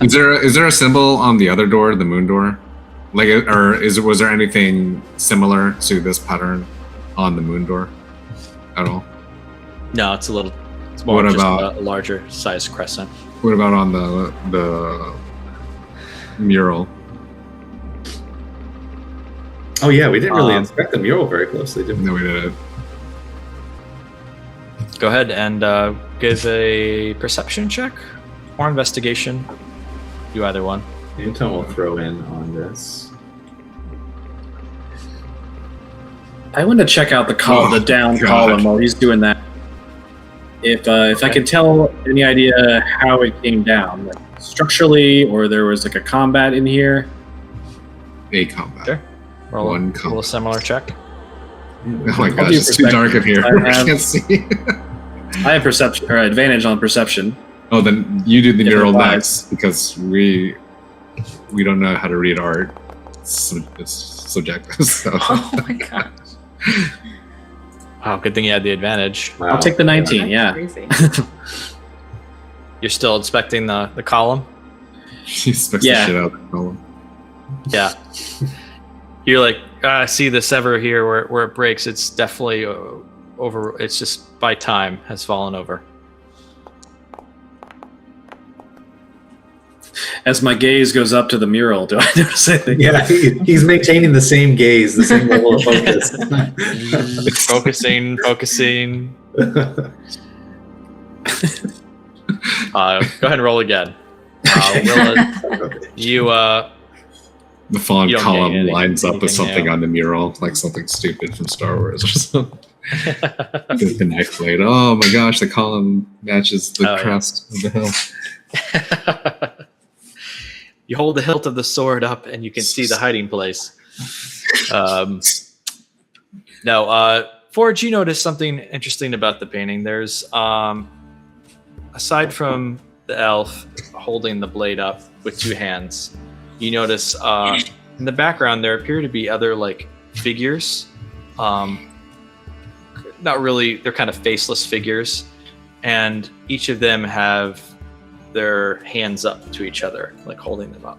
Is there a symbol on the other door, the moon door? Like, or was there anything similar to this pattern on the moon door at all? No, it's more What just about- a larger size crescent. What about on the mural? Oh yeah, we didn't really Um, inspect the mural very closely, did we? No, we did it. Go ahead and give a perception check or investigation. Do either one. Anton will throw in on this. I want to check out the Oh, down God. column while he's doing that. If I can tell any idea how it came down, like structurally, or there was like a combat in here. A combat. Sure. Roll One a combat. similar check. Oh my I'll gosh, do it's too dark in here. I I have- can't see. I have perception or advantage on perception. Oh, then you do the Yeah, mural five. next because we don't know how to read art. It's subjective. So. Oh my god. Oh, good thing you had the advantage. Wow. I'll take the 19. Yeah. Crazy. You're still inspecting the column? He expects Yeah. the shit out of the column. Yeah. You're like, I see the sever here where it breaks. It's definitely over. It's just by time has fallen over. As my gaze goes up to the mural, do I notice anything? Yeah, he's maintaining the same gaze, the same level of focus. Focusing. Go ahead and roll again. Willa, you The font You don't column get lines up with anything something now. on the mural, like something stupid from Star Wars or something. With the knife blade. Oh my gosh, the column matches the Oh, yeah. crest of the hill. you hold the hilt of the sword up and you can see the hiding place. Forge, you notice something interesting about the painting. There's aside from the elf holding the blade up with two hands, you notice in the background there appear to be other like figures. Not really, they're kind of faceless figures, and each of them have their hands up to each other, like holding them up.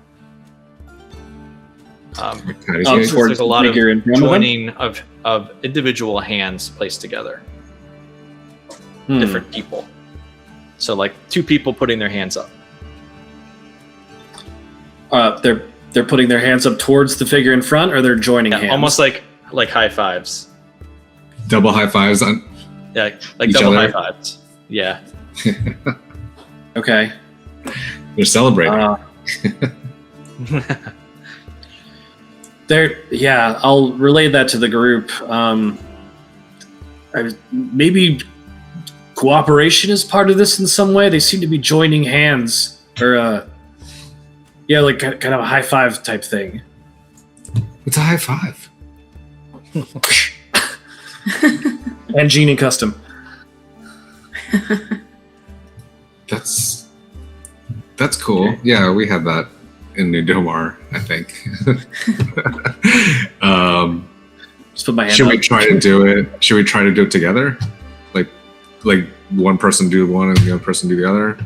Towards There's a lot the of figure in front of them? joining of individual hands placed together. Different people. So like two people putting their hands up. They're putting their hands up towards the figure in front, or they're joining Yeah, hands. almost like high fives. Double high fives on Yeah, like Each double other? high fives. Yeah. Okay. they're celebrating. I'll relay that to the group. Maybe cooperation is part of this in some way. They seem to be joining hands, or like kind of a high five type thing. It's a high five. And Genie custom. That's cool. Okay. Yeah, we had that in New Domar, I think. put my hand Should up. we try to do it? Should we try to do it together? Like one person do one and the other person do the other?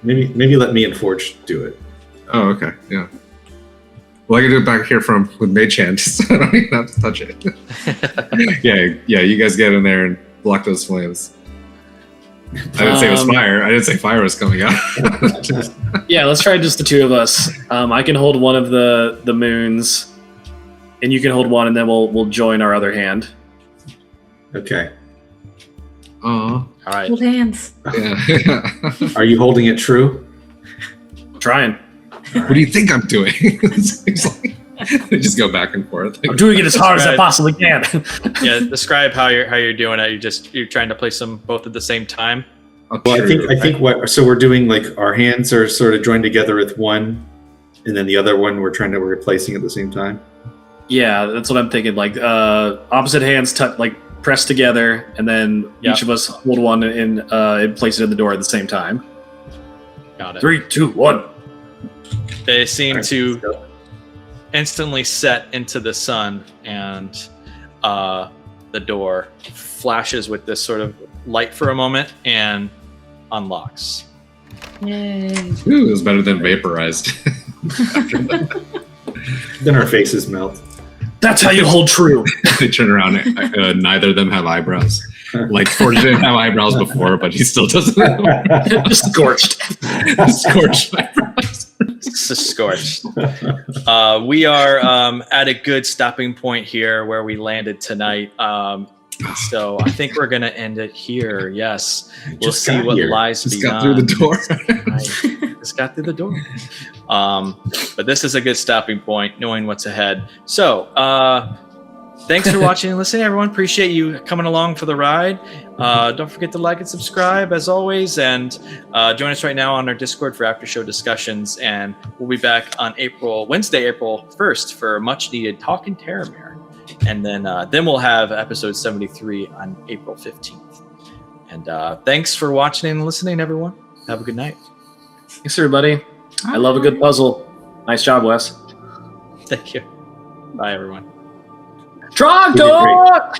Maybe let me and Forge do it. Oh, okay, yeah. Well, I can do it back here with Mage Hand, so I don't even have to touch it. yeah, you guys get in there and block those flames. I didn't say it was fire. I didn't say fire was coming out. Yeah, let's try just the two of us. I can hold one of the moons, and you can hold one, and then we'll join our other hand. Okay. Oh, All right. Hold hands. yeah. Are you holding it true? Trying. What do you think I'm doing? It's like, they just go back and forth. I'm doing it as hard as I possibly can. Yeah, describe how you're doing it. You're trying to place them both at the same time. Oh, Well, true. I think so we're doing like our hands are sort of joined together with one, and then the other one we're replacing at the same time. Yeah, that's what I'm thinking. Like opposite hands press together, and then each of us hold one and place it in the door at the same time. Got it. 3, 2, 1. They seem Alright, to let's go. instantly set into the sun, and the door flashes with this sort of light for a moment and unlocks. Yay. Ooh, it was better than vaporized. Then our faces melt. That's how you hold true. They turn around. Neither of them have eyebrows. Like Forge didn't have eyebrows before, but he still doesn't. Just scorched. Scorched eyebrows. Scorched. We are at a good stopping point here where we landed tonight. So I think we're gonna end it here. Yes, we'll Just see got what here. lies Just beyond. got through the door. Right. Just got through the door. But this is a good stopping point, knowing what's ahead. So, thanks for watching and listening, everyone. Appreciate you coming along for the ride. Don't forget to like and subscribe, as always, and join us right now on our Discord for after show discussions. And we'll be back on Wednesday, April 1st, for much needed Talking Terramir. And then we'll have episode 73 on April 15th. And thanks for watching and listening, everyone. Have a good night. Thanks, everybody. I love a good puzzle. Nice job, Wes. Thank you. Bye, everyone. Trogdor!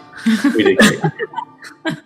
We did great.